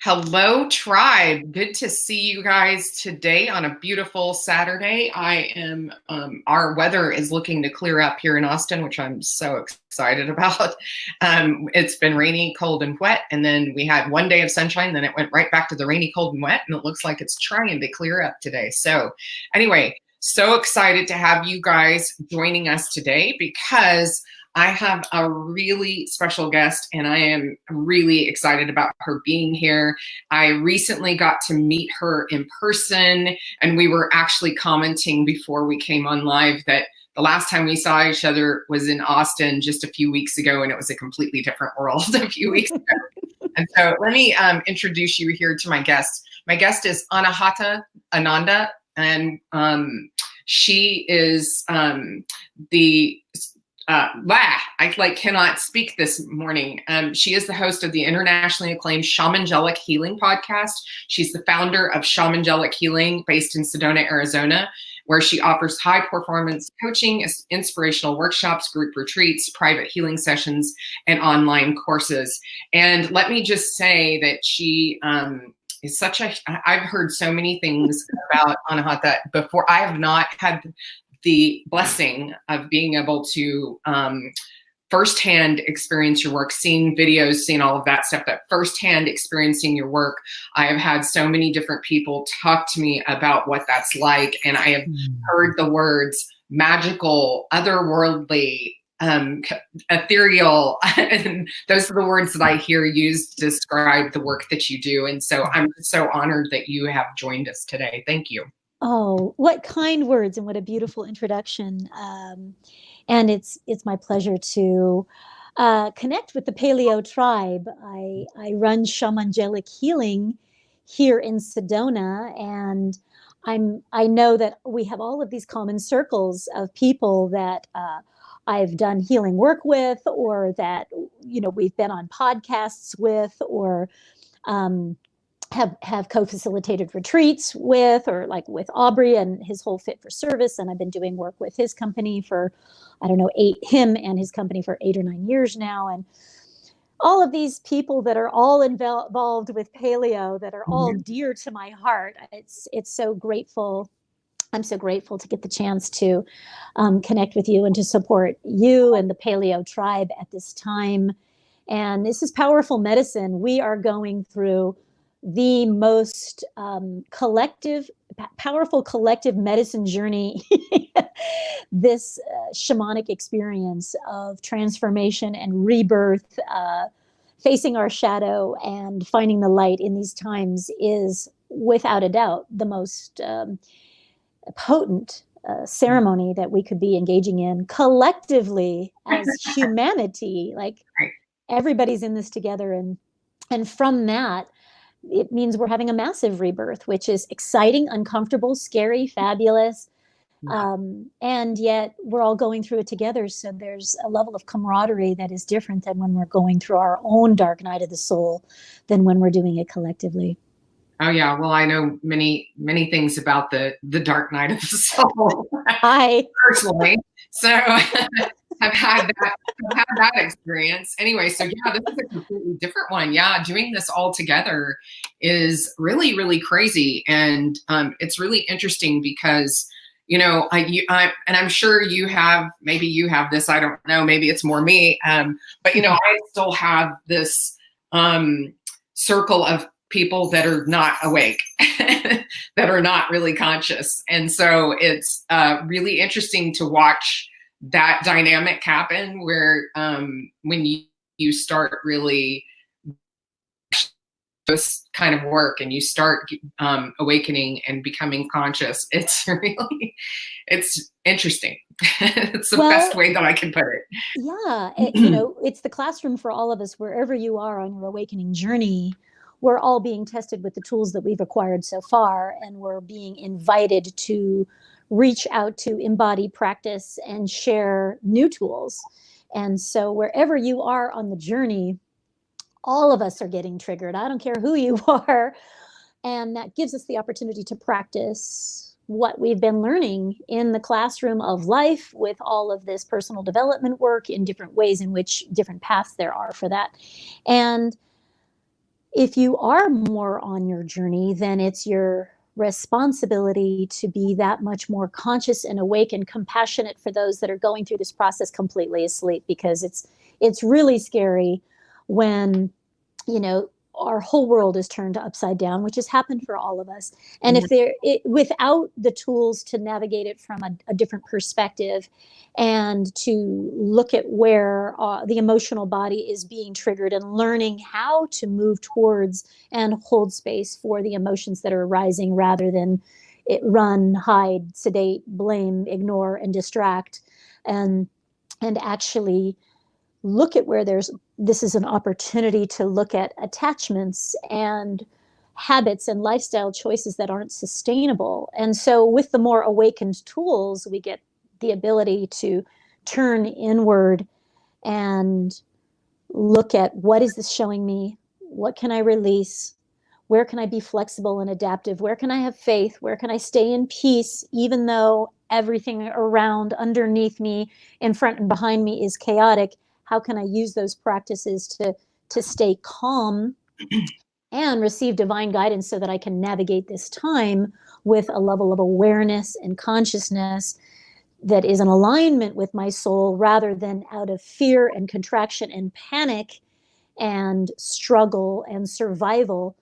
Hello, tribe. Good to see you guys today on a beautiful Saturday. Our weather is looking to clear up here in Austin, which I'm so excited about. It's been rainy, cold, and wet. And then we had one day of sunshine, then it went right back to the rainy, cold, and wet. And it looks like it's trying to clear up today. So, anyway, so excited to have you guys joining us today because I have a really special guest and I am really excited about her being here. I recently got to meet her in person, and we were actually commenting before we came on live that the last time we saw each other was in Austin just a few weeks ago, and it was a completely different world a few weeks ago. And so let me introduce you here to my guest. My guest is Anahata Ananda, and she is I cannot speak this morning. She is the host of the internationally acclaimed Shamangelic Healing podcast. She's the founder of Shamangelic Healing based in Sedona, Arizona, where she offers high performance coaching, inspirational workshops, group retreats, private healing sessions, and online courses. And let me just say that she is I've heard so many things about Anahata before. I have not had the blessing of being able to firsthand experience your work, seeing videos, seeing all of that stuff, but firsthand experiencing your work. I have had so many different people talk to me about what that's like, and I have heard the words magical, otherworldly, ethereal, and those are the words that I hear used to describe the work that you do. And so I'm so honored that you have joined us today. Thank you. Oh, what kind words and what a beautiful introduction. And it's my pleasure to connect with the Paleo tribe. I run Shamangelic Healing here in Sedona, and I know that we have all of these common circles of people that I've done healing work with, or that we've been on podcasts with, or have co-facilitated retreats with, or like with Aubrey and his whole Fit for Service. And I've been doing work with his company for, him and his company for 8 or 9 years now. And all of these people that are all involved with paleo, that are all dear to my heart. It's so grateful. I'm so grateful to get the chance to connect with you and to support you and the paleo tribe at this time. And this is powerful medicine. We are going through the most powerful collective medicine journey, this shamanic experience of transformation and rebirth, facing our shadow and finding the light in these times is without a doubt the most potent ceremony that we could be engaging in collectively as humanity. Like, everybody's in this together, and from that, it means we're having a massive rebirth, which is exciting, uncomfortable, scary, fabulous. And yet we're all going through it together. So there's a level of camaraderie that is different than when we're going through our own dark night of the soul than when we're doing it collectively. Oh yeah. Well, I know many things about the dark night of the soul. Personally. So I've had that experience. Anyway, so yeah, this is a completely different one. Yeah, doing this all together is really, really crazy. And it's really interesting because, and I'm sure maybe you have this, I don't know, maybe it's more me. But I still have this circle of people that are not awake, that are not really conscious. And so it's really interesting to watch that dynamic happen where when you start really this kind of work and you start awakening and becoming conscious, it's interesting. It's the best way that I can put it. Yeah. It's the classroom for all of us, wherever you are on your awakening journey. We're all being tested with the tools that we've acquired so far, and we're being invited to reach out to embody, practice, and share new tools. And so wherever you are on the journey, all of us are getting triggered. I don't care who you are. And that gives us the opportunity to practice what we've been learning in the classroom of life, with all of this personal development work in different ways, in which different paths there are for that. And If you are more on your journey, then it's your responsibility to be that much more conscious and awake and compassionate for those that are going through this process completely asleep, because it's really scary when, you know, our whole world is turned upside down, which has happened for all of us. And if without the tools to navigate it from a different perspective, and to look at where the emotional body is being triggered, and learning how to move towards and hold space for the emotions that are arising, rather than run, hide, sedate, blame, ignore, and distract, and actually look at where this is an opportunity to look at attachments and habits and lifestyle choices that aren't sustainable. And so with the more awakened tools, we get the ability to turn inward and look at, what is this showing me? What can I release? Where can I be flexible and adaptive? Where can I have faith? Where can I stay in peace, even though everything around, underneath me, in front and behind me is chaotic? How can I use those practices to stay calm and receive divine guidance so that I can navigate this time with a level of awareness and consciousness that is in alignment with my soul, rather than out of fear and contraction and panic and struggle and survival,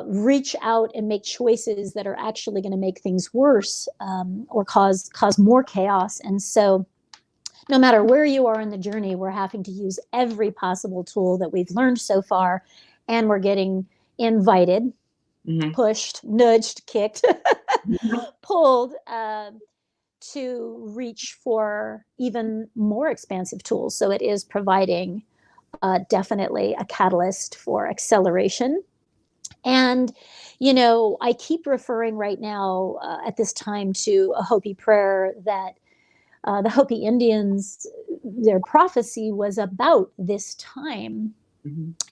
reach out and make choices that are actually going to make things worse, or cause more chaos. And so no matter where you are in the journey, we're having to use every possible tool that we've learned so far, and we're getting invited, pushed, nudged, kicked, pulled, to reach for even more expansive tools. So it is providing definitely a catalyst for acceleration. And, you know, I keep referring right now at this time to a Hopi prayer that the Hopi Indians, their prophecy was about this time,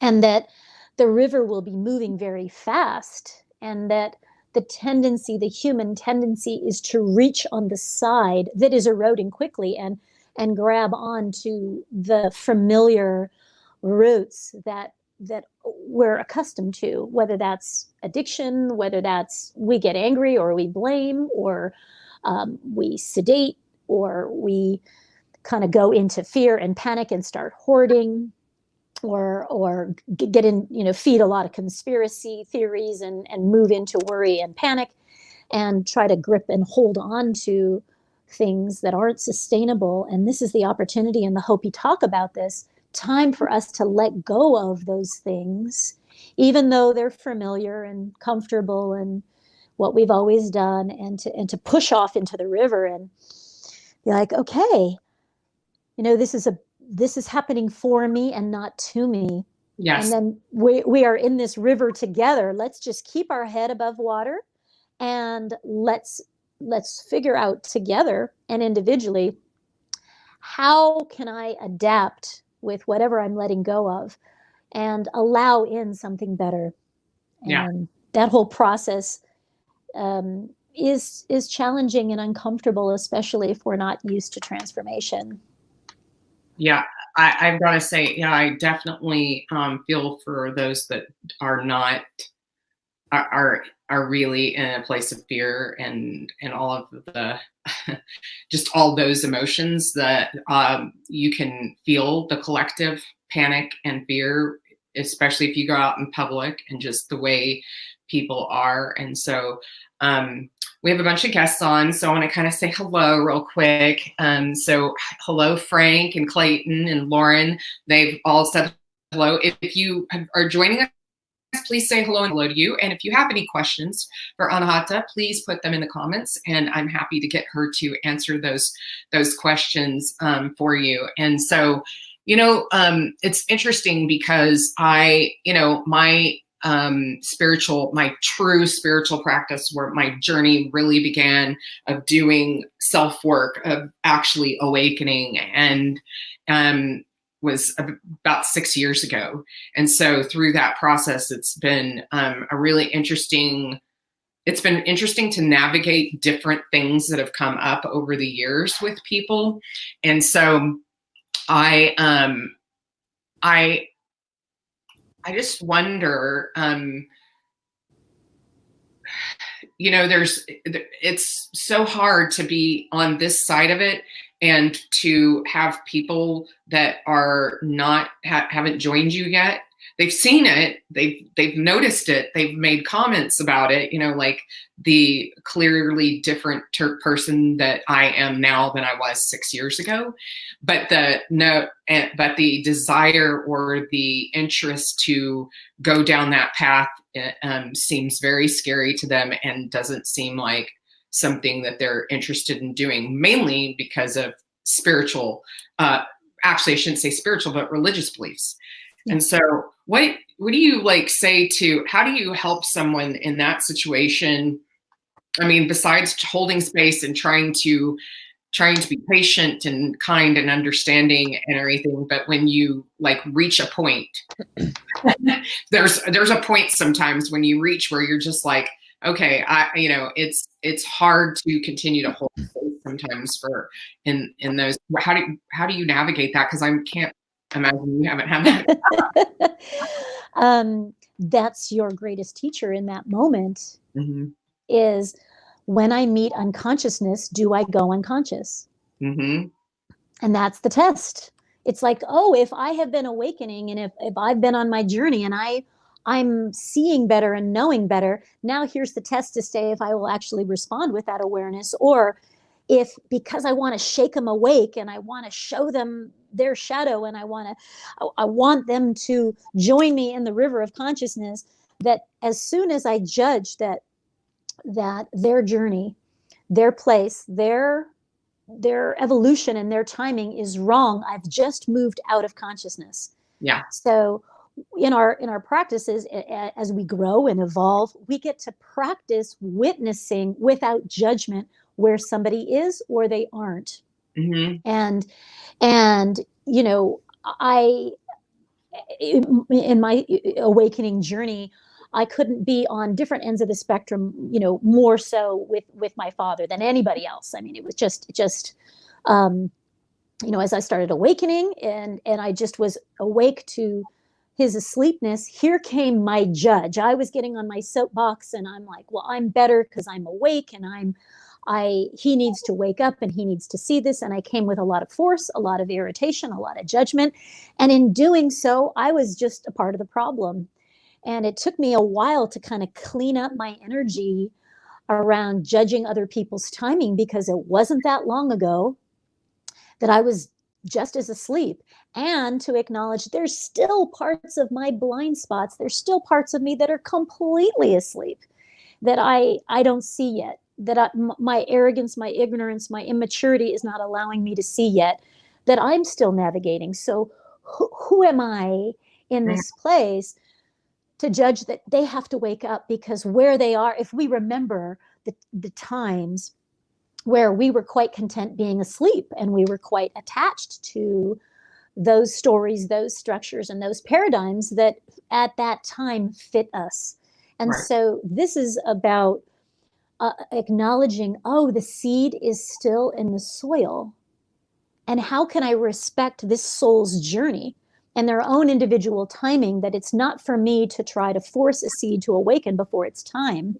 and that the river will be moving very fast, and that the human tendency is to reach on the side that is eroding quickly, and grab onto the familiar roots that we're accustomed to, whether that's addiction, whether that's we get angry, or we blame, or we sedate, or we kind of go into fear and panic and start hoarding, or get in, feed a lot of conspiracy theories, and move into worry and panic, and try to grip and hold on to things that aren't sustainable. And this is the opportunity, and the Hopi talk about this time for us to let go of those things, even though they're familiar and comfortable and what we've always done, and to push off into the river and be like, okay, this is happening for me and not to me. Yes. And then we are in this river together. Let's just keep our head above water, and let's figure out together and individually, how can I adapt with whatever I'm letting go of, and allow in something better. And that whole process is challenging and uncomfortable, especially if we're not used to transformation. Yeah, I've got to say, I definitely feel for those that are not are really in a place of fear, and all of the just all those emotions that you can feel the collective panic and fear, especially if you go out in public, and just the way people are. And so we have a bunch of guests on, so I want to kind of say hello real quick. So hello, Frank and Clayton and Lauren. They've all said hello. If you are joining us, please say hello to you. And if you have any questions for Anahata, please put them in the comments, and I'm happy to get her to answer those questions for you. And so, it's interesting because my true spiritual practice, where my journey really began, of doing self-work, of actually awakening, and was about 6 years ago. And so through that process, it's been interesting to navigate different things that have come up over the years with people. And so I I just wonder, it's so hard to be on this side of it and to have people that are not, haven't joined you yet. They've seen it, they've noticed it, they've made comments about it, like the clearly different person that I am now than I was 6 years ago. But but the desire or the interest to go down that path seems very scary to them and doesn't seem like something that they're interested in doing, mainly because of spiritual, actually, I shouldn't say spiritual, but religious beliefs. Yeah. And so what do you say how do you help someone in that situation? I mean, besides holding space and trying to be patient and kind and understanding and everything, but when you reach a point, there's a point sometimes when you reach where you're just like, okay, it's hard to continue to hold space sometimes in those. How do you navigate that? Because I can't imagine you haven't had that. That's your greatest teacher in that moment. Mm-hmm. Is when I meet unconsciousness, do I go unconscious? Mm-hmm. And that's the test. It's like, oh, if I have been awakening and if I've been on my journey and I'm seeing better and knowing better, now here's the test to say if I will actually respond with that awareness, or if because I want to shake them awake and I want to show them their shadow and I want them to join me in the river of consciousness, that as soon as I judge that their journey, their place, their evolution and their timing is wrong, I've just moved out of consciousness. Yeah. So in our practices, as we grow and evolve, we get to practice witnessing without judgment where somebody is or they aren't. Mm-hmm. And I, in my awakening journey, I couldn't be on different ends of the spectrum, more so with my father than anybody else. I mean, it was just, as I started awakening and I just was awake to his asleepness, here came my judge. I was getting on my soapbox and I'm like, well, I'm better because I'm awake and he needs to wake up and he needs to see this. And I came with a lot of force, a lot of irritation, a lot of judgment. And in doing so, I was just a part of the problem. And it took me a while to kind of clean up my energy around judging other people's timing, because it wasn't that long ago that I was just as asleep, and to acknowledge there's still parts of my blind spots. There's still parts of me that are completely asleep that I don't see yet, that my arrogance, my ignorance, my immaturity is not allowing me to see yet, that I'm still navigating. So who am I in this place to judge that they have to wake up? Because where they are, if we remember the times where we were quite content being asleep and we were quite attached to those stories, those structures, and those paradigms that at that time fit us. And right. So this is about acknowledging, oh, the seed is still in the soil. And how can I respect this soul's journey and their own individual timing, that it's not for me to try to force a seed to awaken before it's time,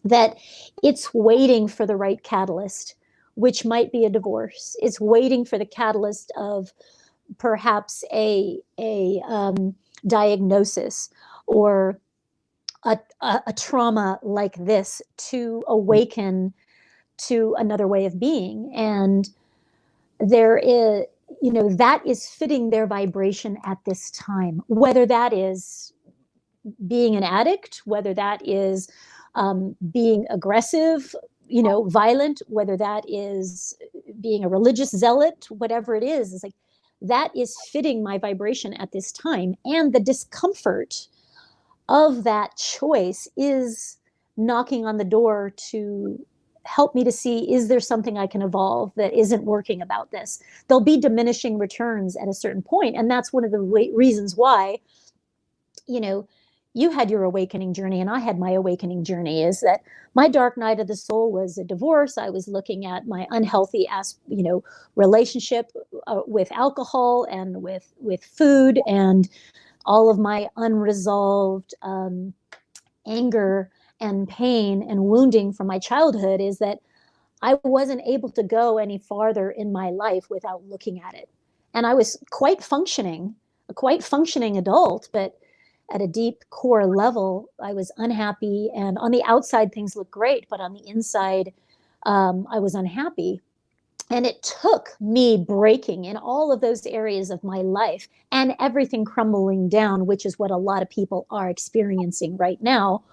that it's waiting for the right catalyst, which might be a divorce. It's waiting for the catalyst of perhaps a diagnosis or a trauma like this to awaken to another way of being. And there is, that is fitting their vibration at this time, whether that is being an addict, whether that is being aggressive, violent, whether that is being a religious zealot, whatever it is, it's like that is fitting my vibration at this time. And the discomfort of that choice is knocking on the door to help me to see, is there something I can evolve that isn't working about this? There'll be diminishing returns at a certain point. And that's one of the reasons why, you had your awakening journey and I had my awakening journey, is that my dark night of the soul was a divorce. I was looking at my unhealthy relationship with alcohol and with food and all of my unresolved anger and pain and wounding from my childhood is that I wasn't able to go any farther in my life without looking at it. And I was a quite functioning adult, but at a deep core level, I was unhappy. And on the outside, things looked great, but on the inside, I was unhappy. And it took me breaking in all of those areas of my life and everything crumbling down, which is what a lot of people are experiencing right now.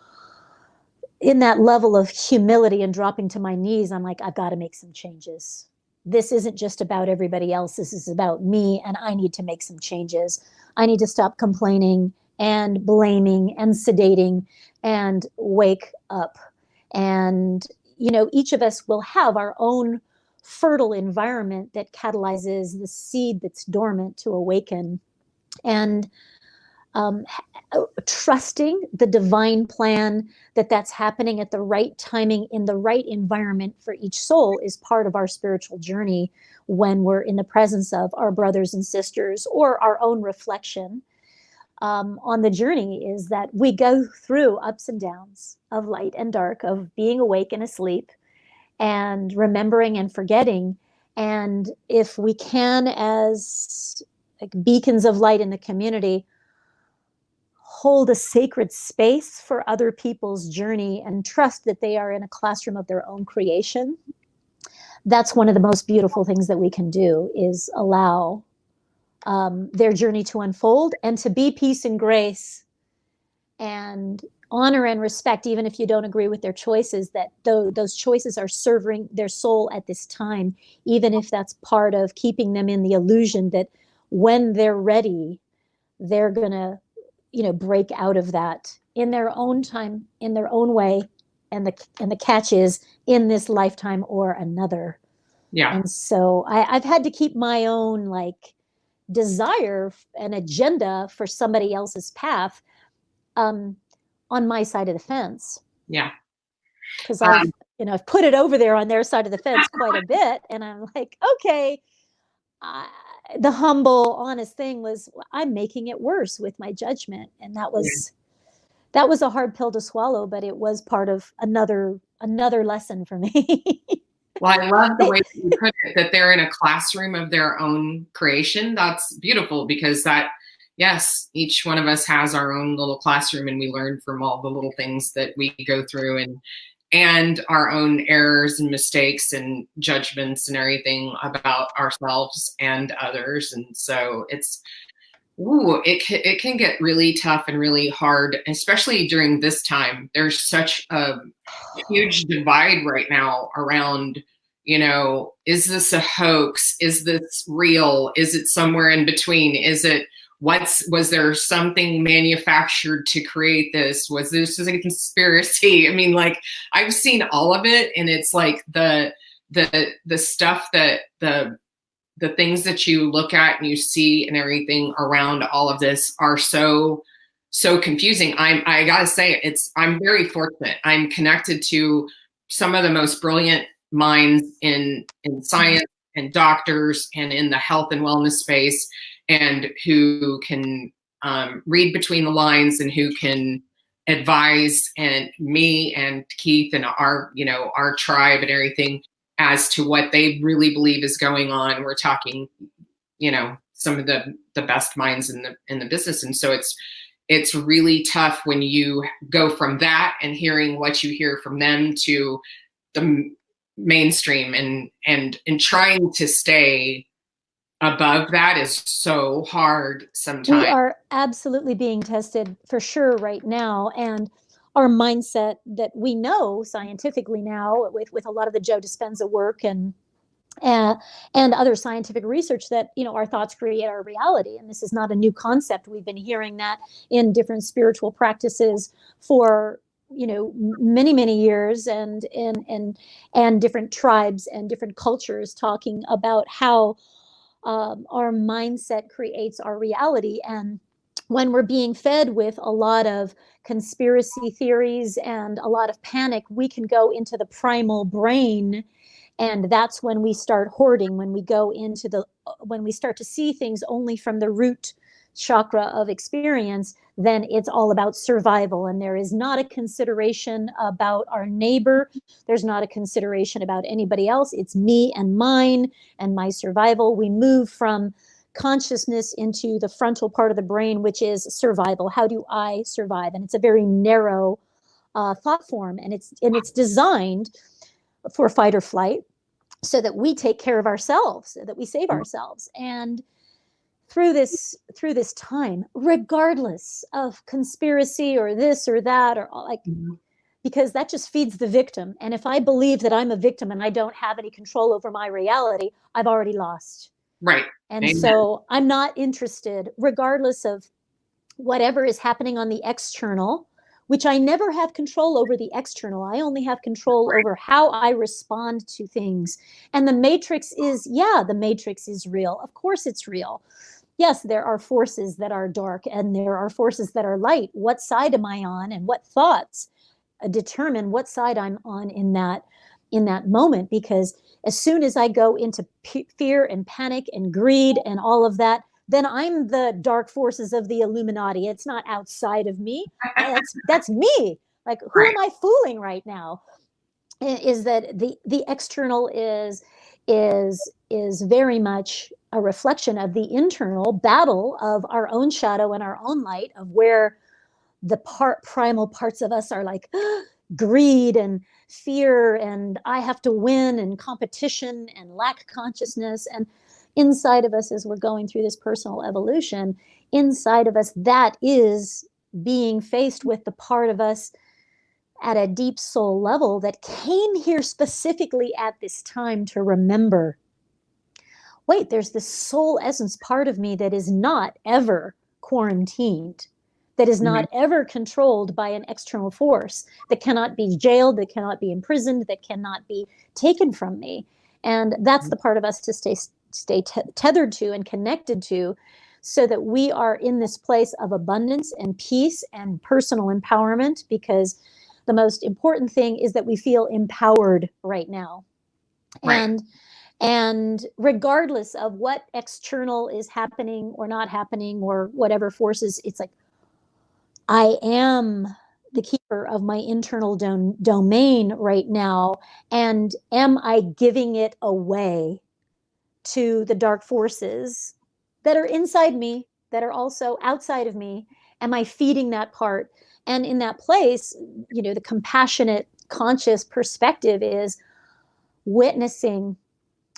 In that level of humility and dropping to my knees, I'm like, I've got to make some changes. This isn't just about everybody else. This is about me, and I need to make some changes. I need to stop complaining and blaming and sedating and wake up. And, you know, each of us will have our own fertile environment that catalyzes the seed that's dormant to awaken. And trusting the divine plan that that's happening at the right timing in the right environment for each soul is part of our spiritual journey when we're in the presence of our brothers and sisters or our own reflection on the journey. Is that we go through ups and downs of light and dark, of being awake and asleep, and remembering and forgetting. And if we can, as like beacons of light in the community, hold a sacred space for other people's journey and trust that they are in a classroom of their own creation, that's one of the most beautiful things that we can do, is allow their journey to unfold and to be peace and grace and honor and respect, even if you don't agree with their choices, that those choices are serving their soul at this time, even if that's part of keeping them in the illusion that when they're ready, they're going to, you know, break out of that in their own time, in their own way. And the catch is in this lifetime or another. Yeah. And so I've had to keep my own like desire and agenda for somebody else's path on my side of the fence. Yeah. Because I've put it over there on their side of the fence quite a bit. And I'm like, okay, the humble, honest thing was I'm making it worse with my judgment. And that was a hard pill to swallow, but it was part of another lesson for me. Well, I love the way that you put it, that they're in a classroom of their own creation. That's beautiful, because yes, each one of us has our own little classroom, and we learn from all the little things that we go through, and our own errors and mistakes and judgments and everything about ourselves and others. And so it can get really tough and really hard, especially during this time. There's such a huge divide right now around, you know, is this a hoax? Is this real? Is it somewhere in between? Was there something manufactured to create this? Was this a conspiracy? I mean, like, I've seen all of it, and it's like the stuff that the things that you look at and you see and everything around all of this are so confusing. I gotta say, I'm very fortunate. I'm connected to some of the most brilliant minds in science and doctors and in the health and wellness space, and who can read between the lines, and who can advise and me and Keith and our tribe and everything as to what they really believe is going on. We're talking, you know, some of the best minds in the business. And so it's really tough when you go from that and hearing what you hear from them to the mainstream, and trying to stay above that is so hard sometimes. We are absolutely being tested for sure right now. And our mindset that we know scientifically now with a lot of the Joe Dispenza work and other scientific research, that, you know, our thoughts create our reality. And this is not a new concept. We've been hearing that in different spiritual practices for, you know, many years, and different tribes and different cultures talking about how our mindset creates our reality. And when we're being fed with a lot of conspiracy theories and a lot of panic, we can go into the primal brain. And that's when we start hoarding, when we start to see things only from the root chakra of experience, then it's all about survival. And there is not a consideration about our neighbor. There's not a consideration about anybody else. It's me and mine and my survival. We move from consciousness into the frontal part of the brain, which is survival. How do I survive? And it's a very narrow thought form, and it's designed for fight or flight, so that we take care of ourselves, so that we save ourselves. And through this time, regardless of conspiracy or this or that, or like, because that just feeds the victim. And if I believe that I'm a victim and I don't have any control over my reality, I've already lost. Right. And Amen. so I'm not interested, regardless of whatever is happening on the external, which I never have control over the external. I only have control over how I respond to things. And the matrix is, the matrix is real. Of course it's real. Yes, there are forces that are dark and there are forces that are light. What side am I on, and what thoughts determine what side I'm on in that moment? Because as soon as I go into fear and panic and greed and all of that, then I'm the dark forces of the Illuminati. It's not outside of me. That's me. Like, who am I fooling right now? Is that the external is very much a reflection of the internal battle of our own shadow and our own light, of where the primal parts of us are like greed and fear and I have to win and competition and lack consciousness. And inside of us, as we're going through this personal evolution, inside of us, that is being faced with the part of us at a deep soul level that came here specifically at this time to remember, wait, there's this soul essence part of me that is not ever quarantined, that is not ever controlled by an external force, that cannot be jailed, that cannot be imprisoned, that cannot be taken from me. And that's the part of us to stay tethered to and connected to, so that we are in this place of abundance and peace and personal empowerment. Because the most important thing is that we feel empowered right now. Right. And regardless of what external is happening or not happening, or whatever forces, it's like, I am the keeper of my internal domain right now. And am I giving it away to the dark forces that are inside me, that are also outside of me? Am I feeding that part? And in that place, the compassionate, conscious perspective is witnessing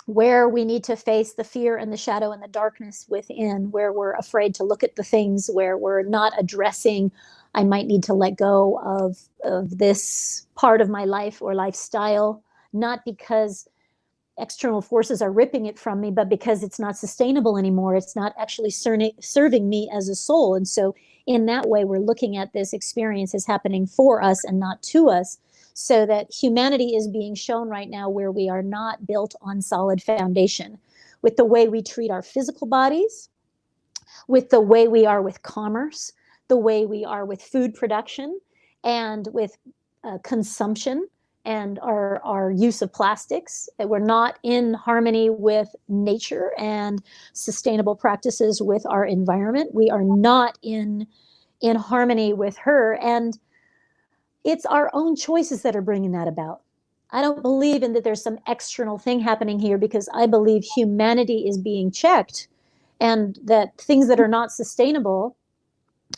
where we need to face the fear and the shadow and the darkness within, where we're afraid to look at the things, where we're not addressing, I might need to let go of this part of my life or lifestyle, not because external forces are ripping it from me, but because it's not sustainable anymore. It's not actually serving me as a soul. And so in that way, we're looking at this experience as happening for us and not to us, so that humanity is being shown right now where we are not built on solid foundation, with the way we treat our physical bodies, with the way we are with commerce, the way we are with food production, and with consumption, and our use of plastics. That we're not in harmony with nature and sustainable practices with our environment. We are not in harmony with her. And it's our own choices that are bringing that about. I don't believe in that there's some external thing happening here, because I believe humanity is being checked, and that things that are not sustainable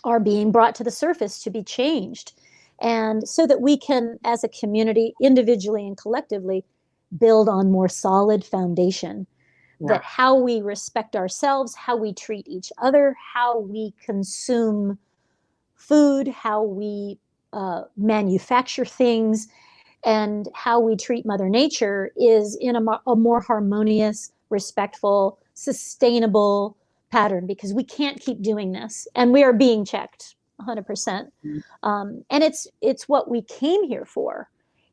are being brought to the surface to be changed. And so that we can, as a community, individually and collectively, build on more solid foundation. Yeah. That how we respect ourselves, how we treat each other, how we consume food, how we manufacture things, and how we treat Mother Nature is in a more harmonious, respectful, sustainable pattern, because we can't keep doing this, and we are being checked 100%. And it's what we came here for,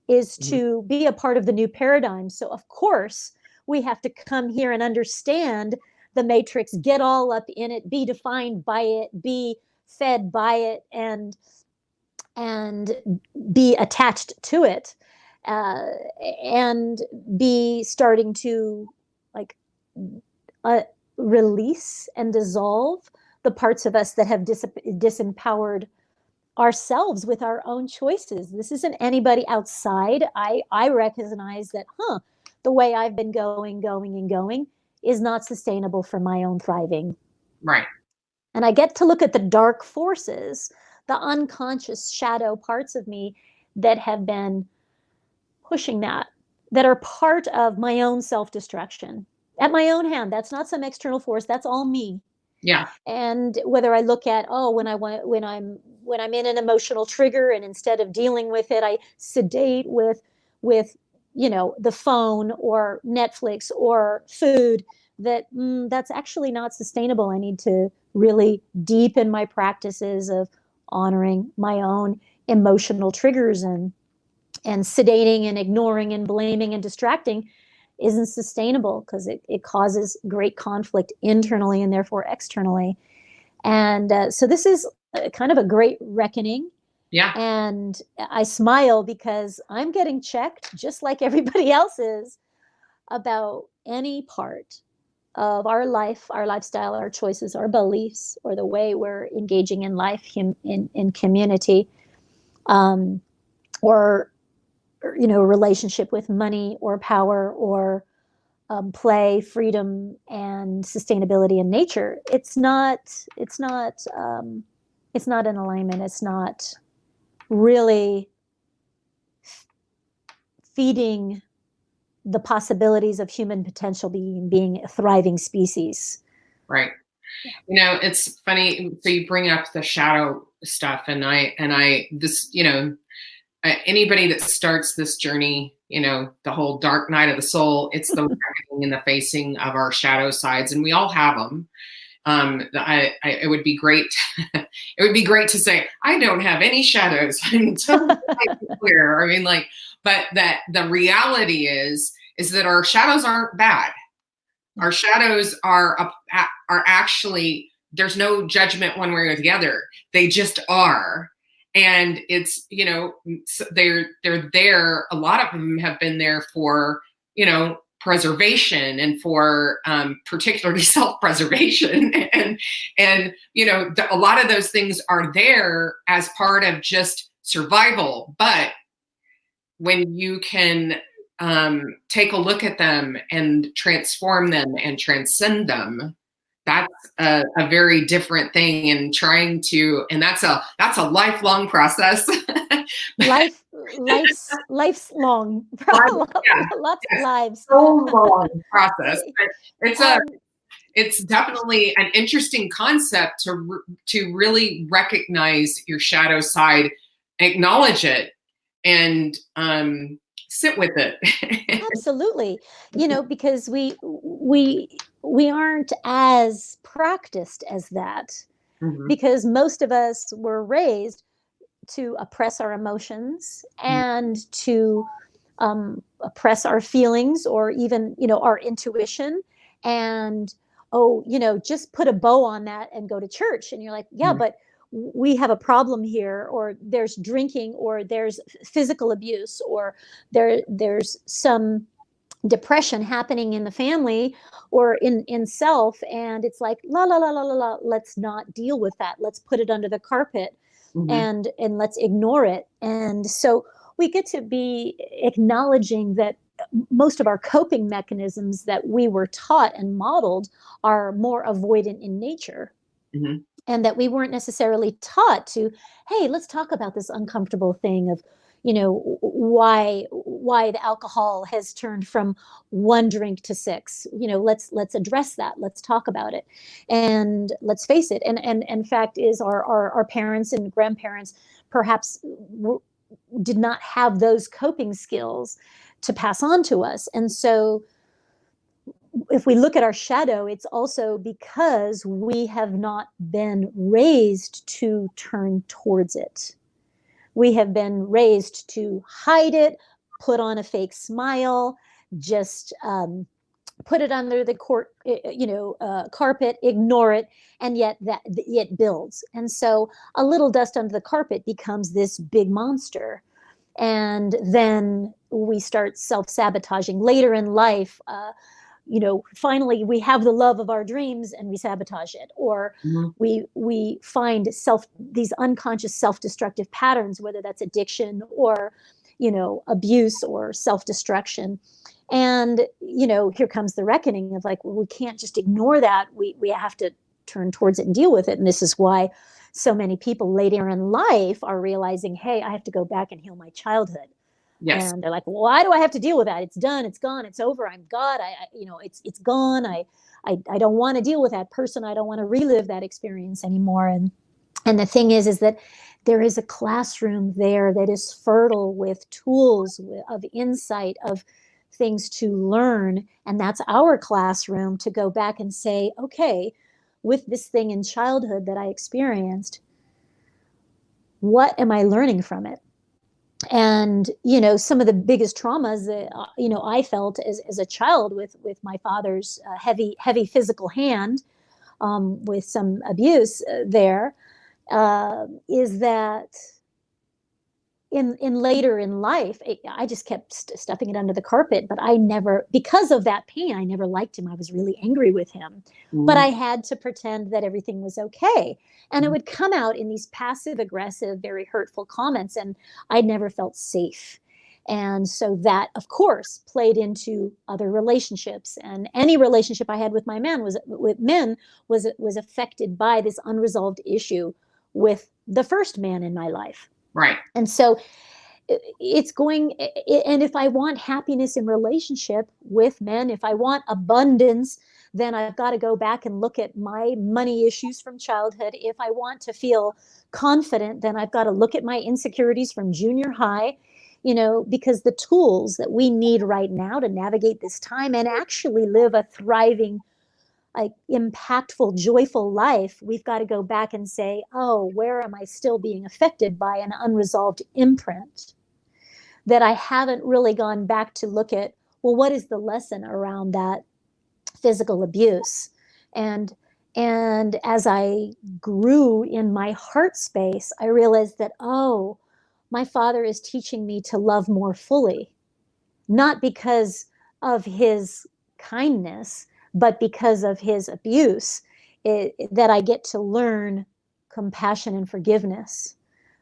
is to be a part of the new paradigm. So of course we have to come here and understand the matrix, get all up in it, be defined by it, be fed by it, and be attached to it, and be starting to like release and dissolve the parts of us that have disempowered ourselves with our own choices. This isn't anybody outside. I recognize that, the way I've been going is not sustainable for my own thriving. Right. And I get to look at the dark forces, the unconscious shadow parts of me that have been pushing that are part of my own self-destruction at my own hand. That's not some external force. That's all me. Yeah. And whether I look at, when I'm in an emotional trigger, and instead of dealing with it, I sedate with the phone or Netflix or food, that's actually not sustainable. I need to really deepen my practices of honoring my own emotional triggers, and sedating and ignoring and blaming and distracting isn't sustainable, because it causes great conflict internally and therefore externally. And so this is kind of a great reckoning. Yeah. And I smile because I'm getting checked just like everybody else is about any part of our life, our lifestyle, our choices, our beliefs, or the way we're engaging in life in community, or relationship with money or power, or play, freedom, and sustainability in nature. It's not in alignment. It's not really feeding the possibilities of human potential, being a thriving species. Right. It's funny. So you bring up the shadow stuff, and anybody that starts this journey, the whole dark night of the soul, it's the reckoning and the facing of our shadow sides, and we all have them. It would be great. It would be great to say, I don't have any shadows. I'm totally clear. But that the reality is that our shadows aren't bad. Our shadows are actually, there's no judgment one way or the other. They just are. And it's, they're there. A lot of them have been there for, preservation, and for particularly self-preservation. And a lot of those things are there as part of just survival. But when you can take a look at them and transform them and transcend them, that's a very different thing. And and that's a lifelong process. Life's long. Lots of lives. So long process. But it's definitely an interesting concept to really recognize your shadow side, acknowledge it, and sit with it. Absolutely. Because we aren't as practiced as that, because most of us were raised to oppress our emotions, and to oppress our feelings, or even, our intuition, and, just put a bow on that and go to church. And you're like, yeah, but we have a problem here, or there's drinking, or there's physical abuse, or there's some depression happening in the family or in self. And it's like, la, la, la, la, la, la, let's not deal with that. Let's put it under the carpet, and let's ignore it. And so we get to be acknowledging that most of our coping mechanisms that we were taught and modeled are more avoidant in nature. And that we weren't necessarily taught to, hey, let's talk about this uncomfortable thing of, why the alcohol has turned from 1 drink to 6. Let's address that. Let's talk about it, and let's face it. And fact is, our parents and grandparents perhaps did not have those coping skills to pass on to us. And so if we look at our shadow, it's also because we have not been raised to turn towards it. We have been raised to hide it, put on a fake smile, just put it under the carpet, ignore it, and yet it builds. And so a little dust under the carpet becomes this big monster. And then we start self-sabotaging later in life. finally we have the love of our dreams and we sabotage it, or Mhm. we find these unconscious self-destructive patterns, whether that's addiction or abuse or self-destruction. And here comes the reckoning of like, well, we can't just ignore that. We have to turn towards it and deal with it. And this is why so many people later in life are realizing, hey, I have to go back and heal my childhood. Yes. And they're like, well, why do I have to deal with that? It's done, it's gone, it's over. I'm God. It's gone. I don't want to deal with that person. I don't want to relive that experience anymore. And the thing is that there is a classroom there that is fertile with tools of insight, of things to learn. And that's our classroom to go back and say, okay, with this thing in childhood that I experienced, what am I learning from it? And some of the biggest traumas that I felt as a child with my father's heavy physical hand, with some abuse there, is that in later in life, I just kept stuffing it under the carpet. But I never, because of that pain, I never liked him. I was really angry with him, but Mhm. I had to pretend that everything was okay. And it would come out in these passive aggressive, very hurtful comments, and I never felt safe. And so that, of course, played into other relationships, and any relationship I had with men was affected by this unresolved issue with the first man in my life. Right. And so and if I want happiness in relationship with men, if I want abundance, then I've got to go back and look at my money issues from childhood. If I want to feel confident, then I've got to look at my insecurities from junior high, because the tools that we need right now to navigate this time and actually live a thriving, like, impactful, joyful life, we've got to go back and say, oh, where am I still being affected by an unresolved imprint that I haven't really gone back to look at? Well, what is the lesson around that physical abuse? And as I grew in my heart space, I realized that, oh, my father is teaching me to love more fully, not because of his kindness, but because of his abuse, that I get to learn compassion and forgiveness,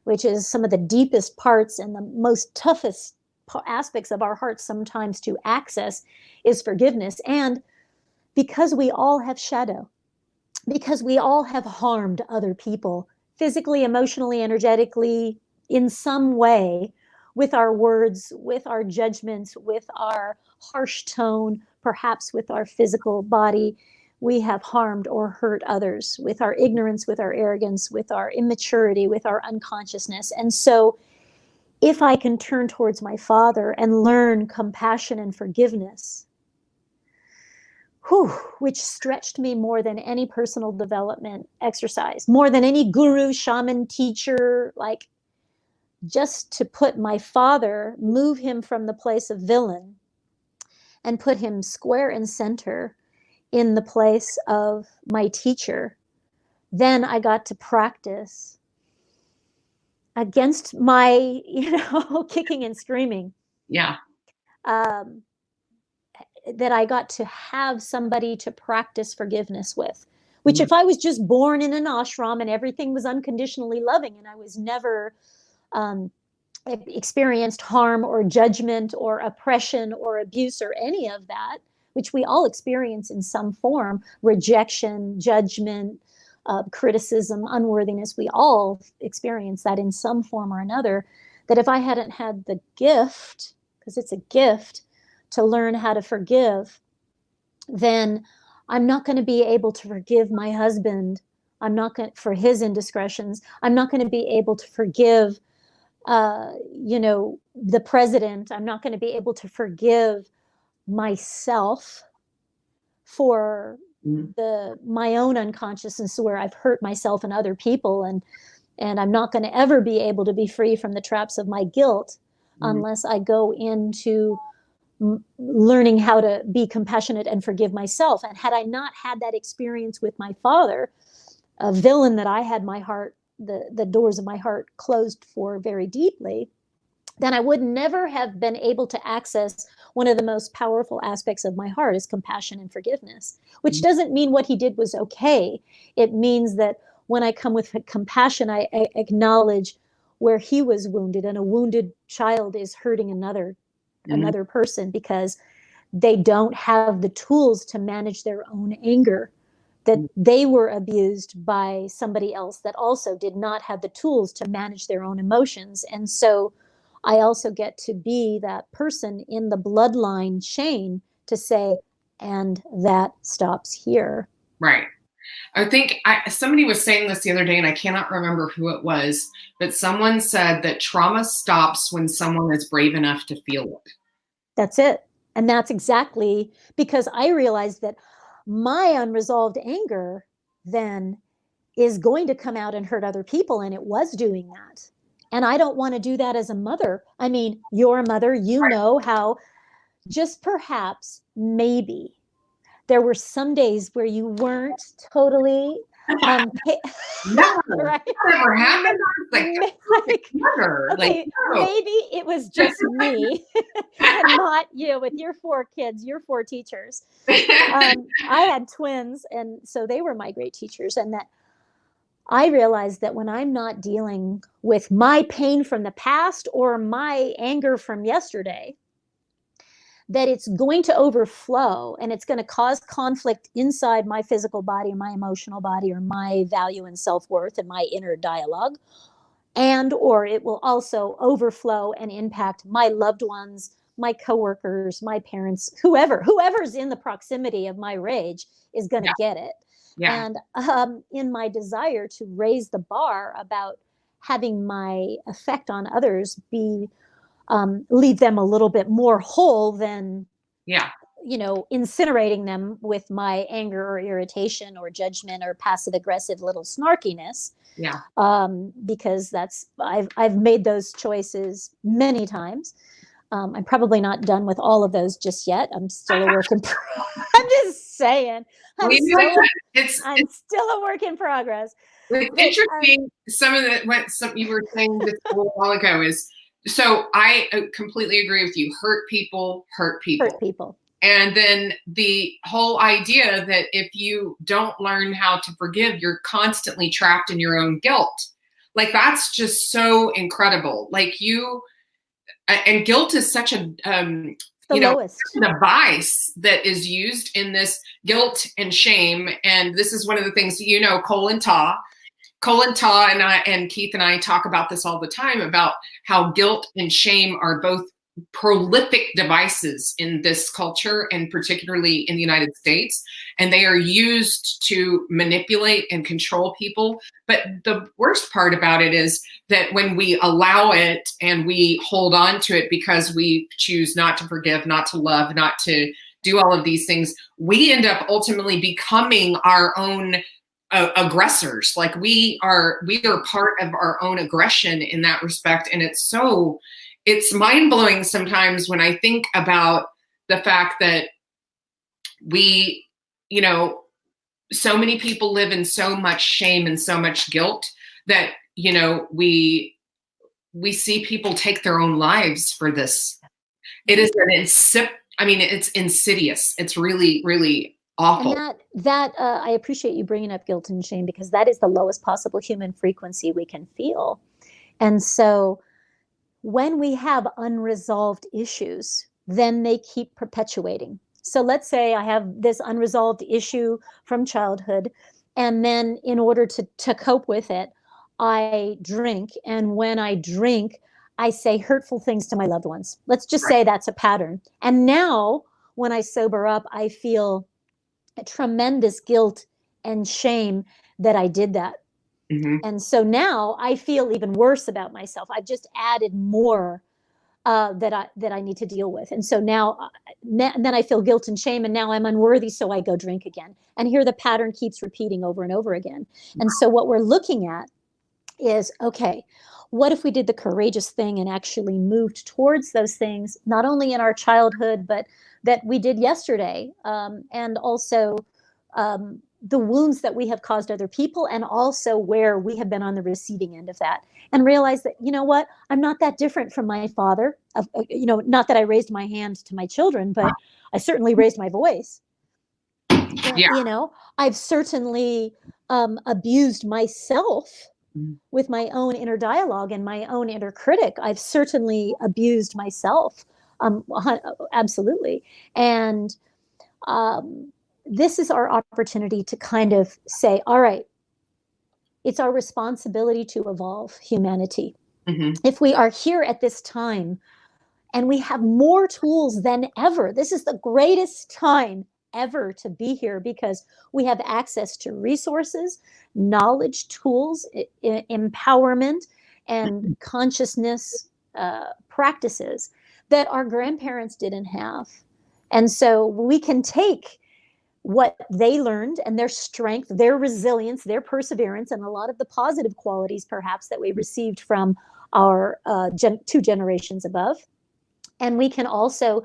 which is some of the deepest parts and the most toughest aspects of our hearts sometimes to access, is forgiveness. And because we all have shadow, because we all have harmed other people physically, emotionally, energetically, in some way, with our words, with our judgments, with our harsh tone, perhaps with our physical body, we have harmed or hurt others with our ignorance, with our arrogance, with our immaturity, with our unconsciousness. And so if I can turn towards my father and learn compassion and forgiveness, which stretched me more than any personal development exercise, more than any guru, shaman, teacher, like, just to put my father, move him from the place of villain and put him square and center in the place of my teacher. Then I got to practice against my, kicking and screaming. Yeah. Um, that I got to have somebody to practice forgiveness with, which, Mhm. if I was just born in an ashram and everything was unconditionally loving and I was never um, experienced harm or judgment or oppression or abuse or any of that, which we all experience in some form, rejection, judgment, criticism, unworthiness, we all experience that in some form or another, that if I hadn't had the gift, because it's a gift, to learn how to forgive, then I'm not going to be able to forgive my husband. I'm not going for his indiscretions. I'm not going to be able to forgive, the president. I'm not going to be able to forgive myself for Mhm. my own unconsciousness, where I've hurt myself and other people, and I'm not going to ever be able to be free from the traps of my guilt Mhm. unless I go into learning how to be compassionate and forgive myself. And had I not had that experience with my father, a villain that I had my heart, the doors of my heart closed for very deeply, then I would never have been able to access one of the most powerful aspects of my heart is compassion and forgiveness, which doesn't mean what he did was okay. It means that when I come with compassion, I acknowledge where he was wounded, and a wounded child is hurting another person because they don't have the tools to manage their own anger, that they were abused by somebody else that also did not have the tools to manage their own emotions. And so I also get to be that person in the bloodline chain to say, and that stops here. Right. I think somebody was saying this the other day, and I cannot remember who it was, but someone said that trauma stops when someone is brave enough to feel it. That's it. And that's exactly because I realized that my unresolved anger then is going to come out and hurt other people. And it was doing that. And I don't want to do that as a mother. I mean, you're a mother, you know how just perhaps maybe there were some days where you weren't totally No, right? that never happened. Okay, maybe it was just me and not you with your 4 kids, your 4 teachers. I had twins, and so they were my great teachers. And that I realized that when I'm not dealing with my pain from the past or my anger from yesterday, that it's going to overflow and it's going to cause conflict inside my physical body, my emotional body, or my value and self-worth and my inner dialogue. And or it will also overflow and impact my loved ones, my coworkers, my parents, whoever's in the proximity of my rage is going to get it. Yeah. And in my desire to raise the bar about having my effect on others be leave them a little bit more whole than, incinerating them with my anger or irritation or judgment or passive aggressive little snarkiness. Yeah. Because I've made those choices many times. I'm probably not done with all of those just yet. I'm still a work in progress. I'm just saying. I'm still a work in progress. It's interesting. Some you were saying just a little while ago is, so I completely agree with you. Hurt people. And then the whole idea that if you don't learn how to forgive, you're constantly trapped in your own guilt. Like, that's just so incredible. Like, and guilt is such a, lowest device that is used in this guilt and shame. And this is one of the things, Colin Ta and Keith and I talk about this all the time, about how guilt and shame are both prolific devices in this culture, and particularly in the United States. And they are used to manipulate and control people. But the worst part about it is that when we allow it and we hold on to it because we choose not to forgive, not to love, not to do all of these things, we end up ultimately becoming our own aggressors. Like, we are part of our own aggression in that respect. And it's mind-blowing sometimes when I think about the fact that so many people live in so much shame and so much guilt that, we see people take their own lives for this. It is it's insidious. It's really, really awful. And that I appreciate you bringing up guilt and shame, because that is the lowest possible human frequency we can feel. And so when we have unresolved issues, then they keep perpetuating. So let's say I have this unresolved issue from childhood, and then in order to cope with it, I drink. And when I drink, I say hurtful things to my loved ones. Let's just say that's a pattern. And now when I sober up, I feel a tremendous guilt and shame that I did that. Mm-hmm. And so now I feel even worse about myself. I've just added more that I need to deal with. And so now then I feel guilt and shame, and now I'm unworthy, so I go drink again. And here the pattern keeps repeating over and over again. And so what we're looking at is, okay, what if we did the courageous thing and actually moved towards those things, not only in our childhood, but that we did yesterday, and also the wounds that we have caused other people, and also where we have been on the receiving end of that, and realize that, you know what, I'm not that different from my father. Not that I raised my hand to my children, but I certainly raised my voice. Yeah. I've certainly abused myself with my own inner dialogue and my own inner critic. I've certainly abused myself. Absolutely. And this is our opportunity to kind of say, all right, it's our responsibility to evolve humanity. If we are here at this time and we have more tools than ever, this is the greatest time ever to be here, because we have access to resources, knowledge, tools, empowerment, and consciousness practices that our grandparents didn't have. And so we can take what they learned and their strength, their resilience, their perseverance, and a lot of the positive qualities perhaps that we received from our two generations above. And we can also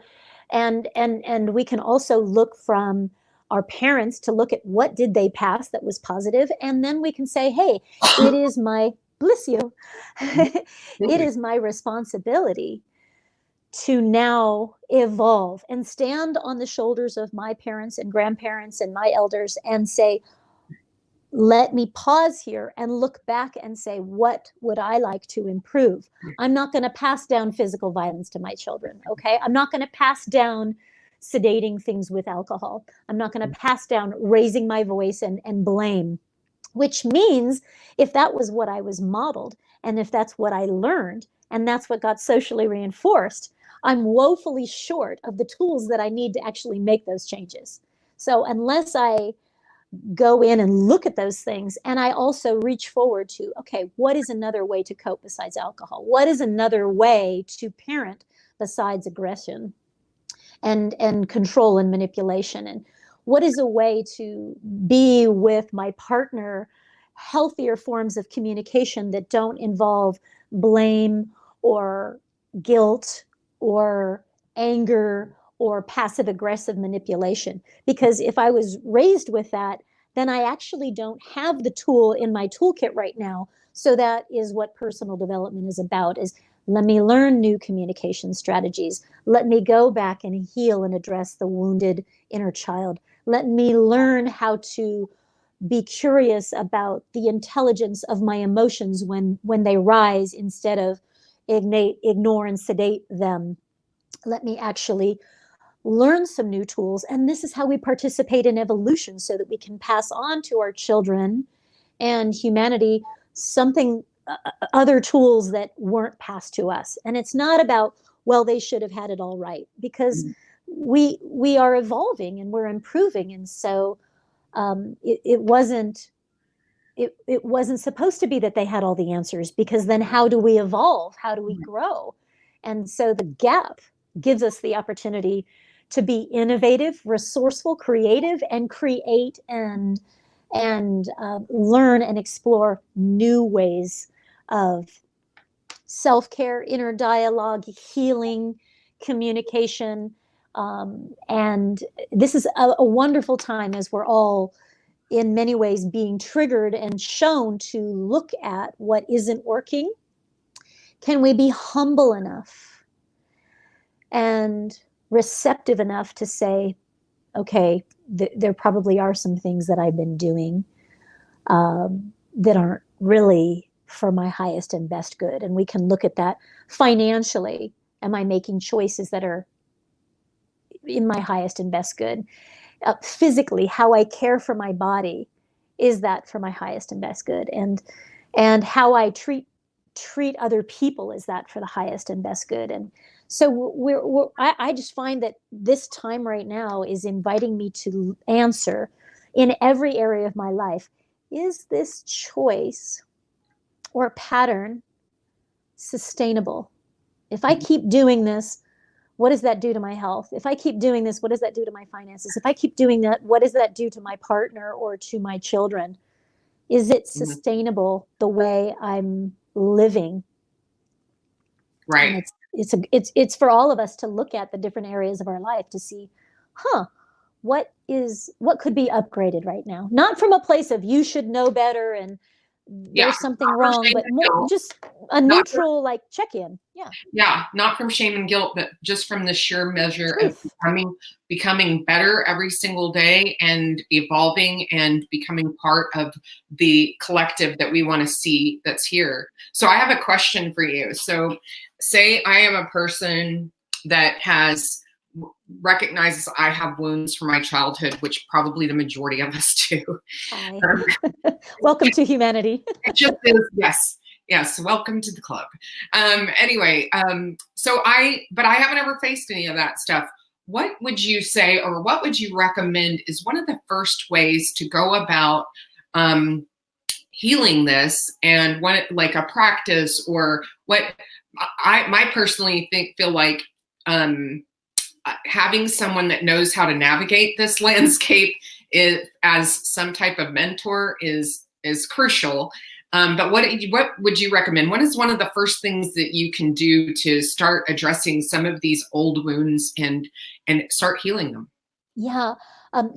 and we can also look from our parents to look at what did they pass that was positive, and then we can say, hey, it is my bless you it is my responsibility to now evolve and stand on the shoulders of my parents and grandparents and my elders and say, let me pause here and look back and say, what would I like to improve? I'm not going to pass down physical violence to my children. Okay. I'm not going to pass down sedating things with alcohol. I'm not going to pass down raising my voice and blame, which means if that was what I was modeled, and if that's what I learned, and that's what got socially reinforced, I'm woefully short of the tools that I need to actually make those changes. So unless I go in and look at those things, and I also reach forward to, okay, what is another way to cope besides alcohol? What is another way to parent besides aggression and control and manipulation? And what is a way to be with my partner healthier forms of communication that don't involve blame or guilt or anger or passive aggressive manipulation? Because if I was raised with that, then I actually don't have the tool in my toolkit right now. So that is what personal development is about, is let me learn new communication strategies. Let me go back and heal and address the wounded inner child. Let me learn how to be curious about the intelligence of my emotions when they rise, instead of ignore and sedate them. Let me actually learn some new tools. And this is how we participate in evolution, so that we can pass on to our children and humanity something, other tools that weren't passed to us. And it's not about, well, they should have had it all right, because we are evolving and we're improving. And so it wasn't supposed to be that they had all the answers, because then how do we evolve? How do we grow? And so the gap gives us the opportunity to be innovative, resourceful, creative, and create and learn and explore new ways of self-care, inner dialogue, healing, communication. And this is a wonderful time, as we're all in many ways being triggered and shown to look at what isn't working. Can we be humble enough and receptive enough to say, okay, there probably are some things that I've been doing that aren't really for my highest and best good. And we can look at that financially. Am I making choices that are in my highest and best good? Physically, how I care for my body, is that for my highest and best good? And how I treat other people, is that for the highest and best good? And so I just find that this time right now is inviting me to answer, in every area of my life, is this choice or pattern sustainable? If I keep doing this, what does that do to my health? If I keep doing this, what does that do to my finances? If I keep doing that, what does that do to my partner or to my children? Is it sustainable the way I'm living? Right. And it's for all of us to look at the different areas of our life to see, what could be upgraded right now? Not from a place of you should know better and Yeah, there's something not from wrong, shame but and more guilt. just a Not from, neutral like check-in. Yeah. yeah, not from shame and guilt, but just from the sheer measure of Truth. becoming better every single day and evolving and becoming part of the collective that we want to see that's here. So I have a question for you. So say I am a person that recognizes I have wounds from my childhood, which probably the majority of us do. Hi. Um, Welcome to humanity. it just is, yes. Yes, welcome to the club. Anyway, but I haven't ever faced any of that stuff. What would you say, or what would you recommend is one of the first ways to go about healing this, and what, like a practice, or what I personally feel like having someone that knows how to navigate this landscape as some type of mentor is crucial. But what would you recommend? What is one of the first things that you can do to start addressing some of these old wounds and start healing them? Yeah,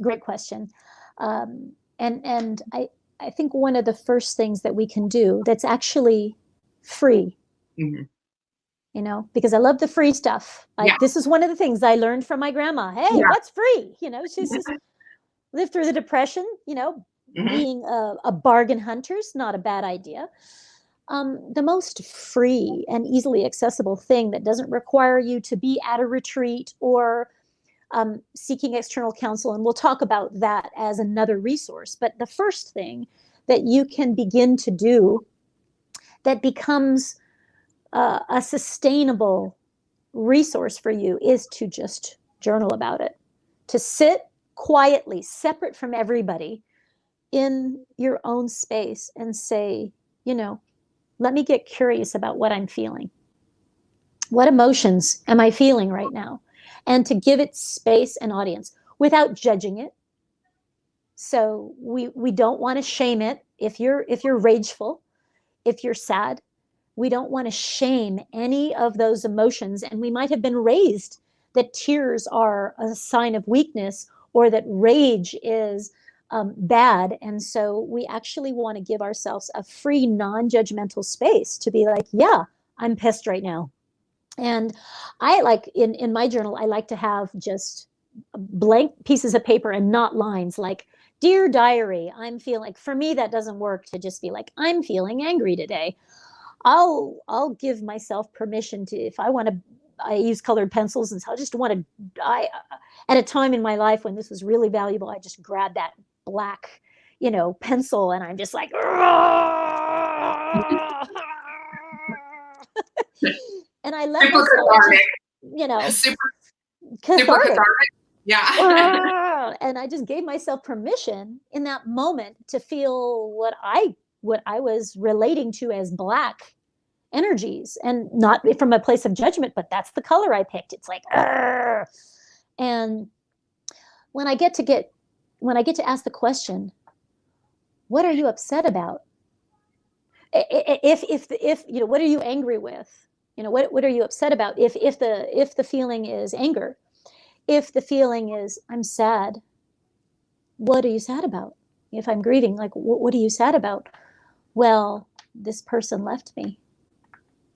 great question. And I think one of the first things that we can do that's actually free, Mm-hmm. because I love the free stuff. Yeah. This is one of the things I learned from my grandma. Hey, Yeah. what's free? She's just lived through the Depression, Mm-hmm. being a bargain hunter is not a bad idea. The most free and easily accessible thing that doesn't require you to be at a retreat or seeking external counsel, and we'll talk about that as another resource. But the first thing that you can begin to do that becomes a sustainable resource for you is to just journal about it, to sit quietly, separate from everybody in your own space and say, let me get curious about what I'm feeling. What emotions am I feeling right now? And to give it space and audience without judging it. So we don't want to shame it. If you're rageful, if you're sad, we don't want to shame any of those emotions. And we might have been raised that tears are a sign of weakness, or that rage is bad. And so we actually want to give ourselves a free, non-judgmental space to be like, yeah, I'm pissed right now. And I like in my journal, I like to have just blank pieces of paper and not lines, like, dear diary, I'm feeling like, for me, that doesn't work to just be like, I'm feeling angry today. I'll give myself permission to, if I want to, I use colored pencils, and so I just want to, at a time in my life when this was really valuable, I just grabbed that black, pencil, and I'm just like, and I let Super myself cathartic. just, Super cathartic. Yeah. And I just gave myself permission in that moment to feel what I was relating to as black energies, and not from a place of judgment, but that's the color I picked. It's like, Argh! And when I get to ask the question, what are you upset about? If what are you angry with? What are you upset about? If the feeling is anger, if the feeling is I'm sad, what are you sad about? If I'm grieving, like, what are you sad about? Well, this person left me.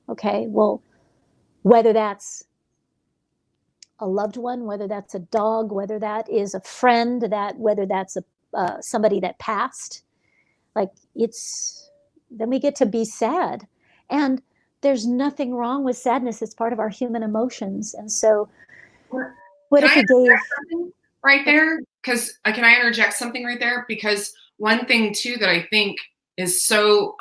Okay, well, whether that's a loved one, whether that's a dog, whether that is a friend, whether that's somebody that passed, like, then we get to be sad. And there's nothing wrong with sadness. It's part of our human emotions. And so what if we gave right there? Because can I interject something right there? Because one thing too that I think is so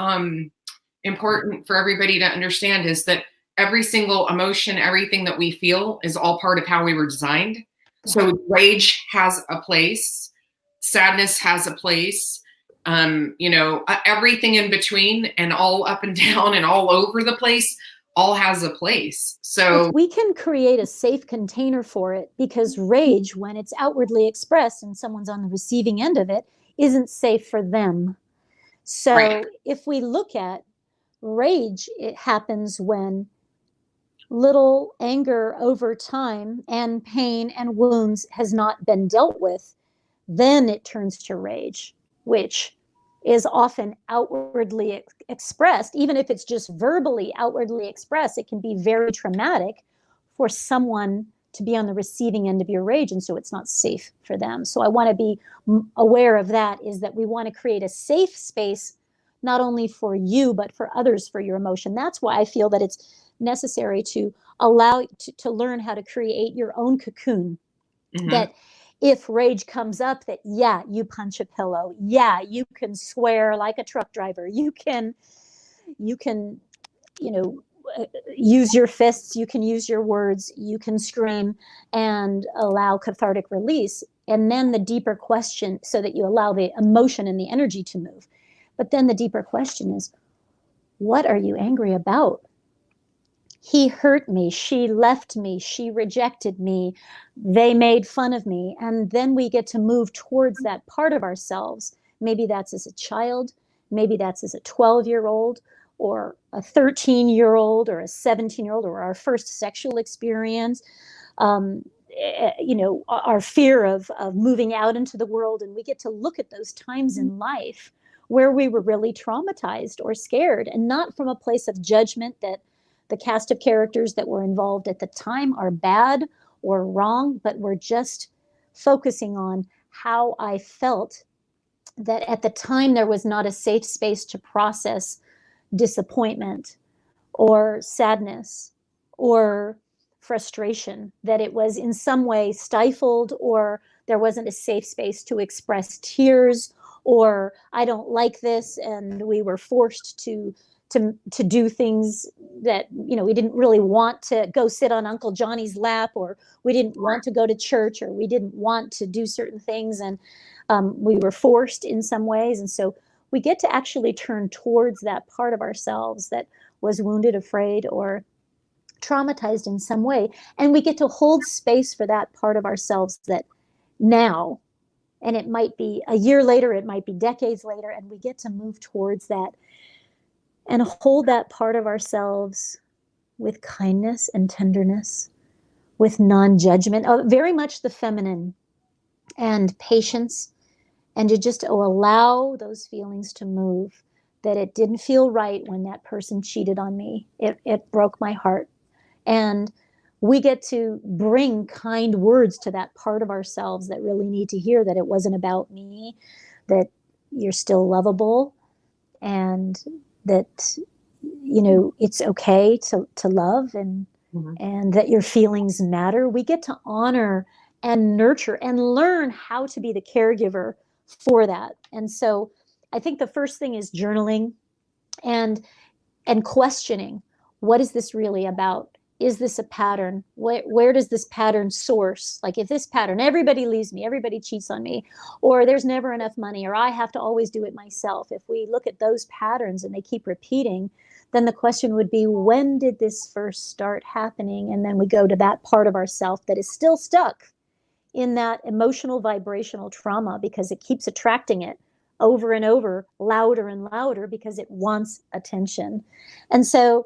important for everybody to understand is that every single emotion, everything that we feel, is all part of how we were designed. So rage has a place, sadness has a place, everything in between, and all up and down and all over the place, all has a place. So if we can create a safe container for it, because rage, when it's outwardly expressed and someone's on the receiving end of it, isn't safe for them. So if we look at rage, it happens when little anger over time and pain and wounds has not been dealt with, then it turns to rage, which is often outwardly expressed. Even if it's just verbally outwardly expressed, it can be very traumatic for someone to be on the receiving end of your rage, and so it's not safe for them. So I want to be aware of that, is that we want to create a safe space, not only for you, but for others, for your emotion. That's why I feel that it's necessary to allow to learn how to create your own cocoon. Mm-hmm. That if rage comes up, that yeah, you punch a pillow, yeah, you can swear like a truck driver, you can use your fists, you can use your words, you can scream and allow cathartic release. And then the deeper question, so that you allow the emotion and the energy to move. But then the deeper question is, what are you angry about? He hurt me, she left me, she rejected me, they made fun of me. And then we get to move towards that part of ourselves. Maybe that's as a child, maybe that's as a 12-year-old, or a 13-year-old, or a 17-year-old, or our first sexual experience, our fear of moving out into the world. And we get to look at those times in life where we were really traumatized or scared, and not from a place of judgment that the cast of characters that were involved at the time are bad or wrong, but we're just focusing on how I felt that at the time there was not a safe space to process disappointment or sadness or frustration, that it was in some way stifled, or there wasn't a safe space to express tears, or I don't like this, and we were forced to do things that, we didn't really want to go sit on Uncle Johnny's lap, or we didn't want to go to church, or we didn't want to do certain things, and we were forced in some ways. And so we get to actually turn towards that part of ourselves that was wounded, afraid, or traumatized in some way, and we get to hold space for that part of ourselves that now, and it might be a year later, it might be decades later, and we get to move towards that and hold that part of ourselves with kindness and tenderness, with non-judgment, very much the feminine, and patience, and to just allow those feelings to move, that it didn't feel right when that person cheated on me. It broke my heart. And we get to bring kind words to that part of ourselves that really need to hear that it wasn't about me, that you're still lovable, and that it's okay to love, and mm-hmm. and that your feelings matter. We get to honor and nurture and learn how to be the caregiver for that. And so I think the first thing is journaling and questioning, what is this really about? Is this a pattern? Where does this pattern source? Like, if this pattern, everybody leaves me, everybody cheats on me, or there's never enough money, or I have to always do it myself. If we look at those patterns and they keep repeating, then the question would be, when did this first start happening? And then we go to that part of ourself that is still stuck in that emotional vibrational trauma, because it keeps attracting it over and over, louder and louder, because it wants attention. And so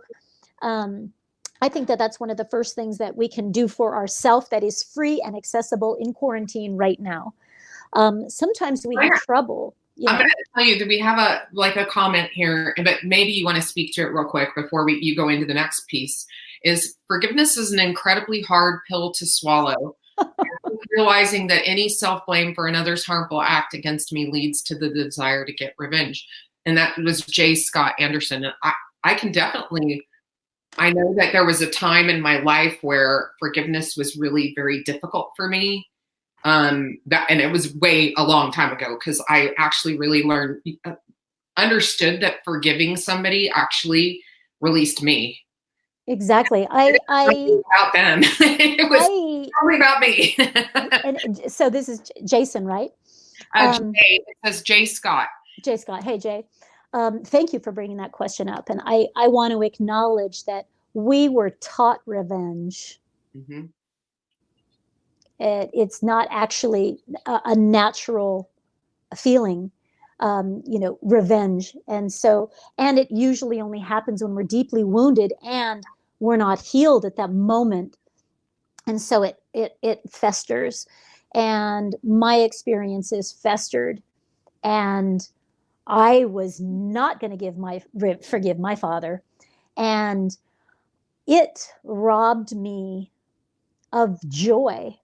I think that that's one of the first things that we can do for ourselves that is free and accessible in quarantine right now. Sometimes we have trouble. I'm going to tell you that we have a comment here, but maybe you want to speak to it real quick before you go into the next piece. Is forgiveness is an incredibly hard pill to swallow. Realizing that any self-blame for another's harmful act against me leads to the desire to get revenge. And that was J. Scott Anderson. And I can definitely, I know that there was a time in my life where forgiveness was really very difficult for me. And it was a long time ago, because I actually really understood that forgiving somebody actually released me. Exactly. About them. It was probably about me. And so this is Jason, right? Jay, it says J. Scott. J. Scott. Hey, Jay. Thank you for bringing that question up. And I want to acknowledge that we were taught revenge. Mm-hmm. It's not actually a natural feeling, revenge. And it usually only happens when we're deeply wounded and were not healed at that moment. And so it festers, and my experiences festered, and I was not going to forgive my father. And it robbed me of joy.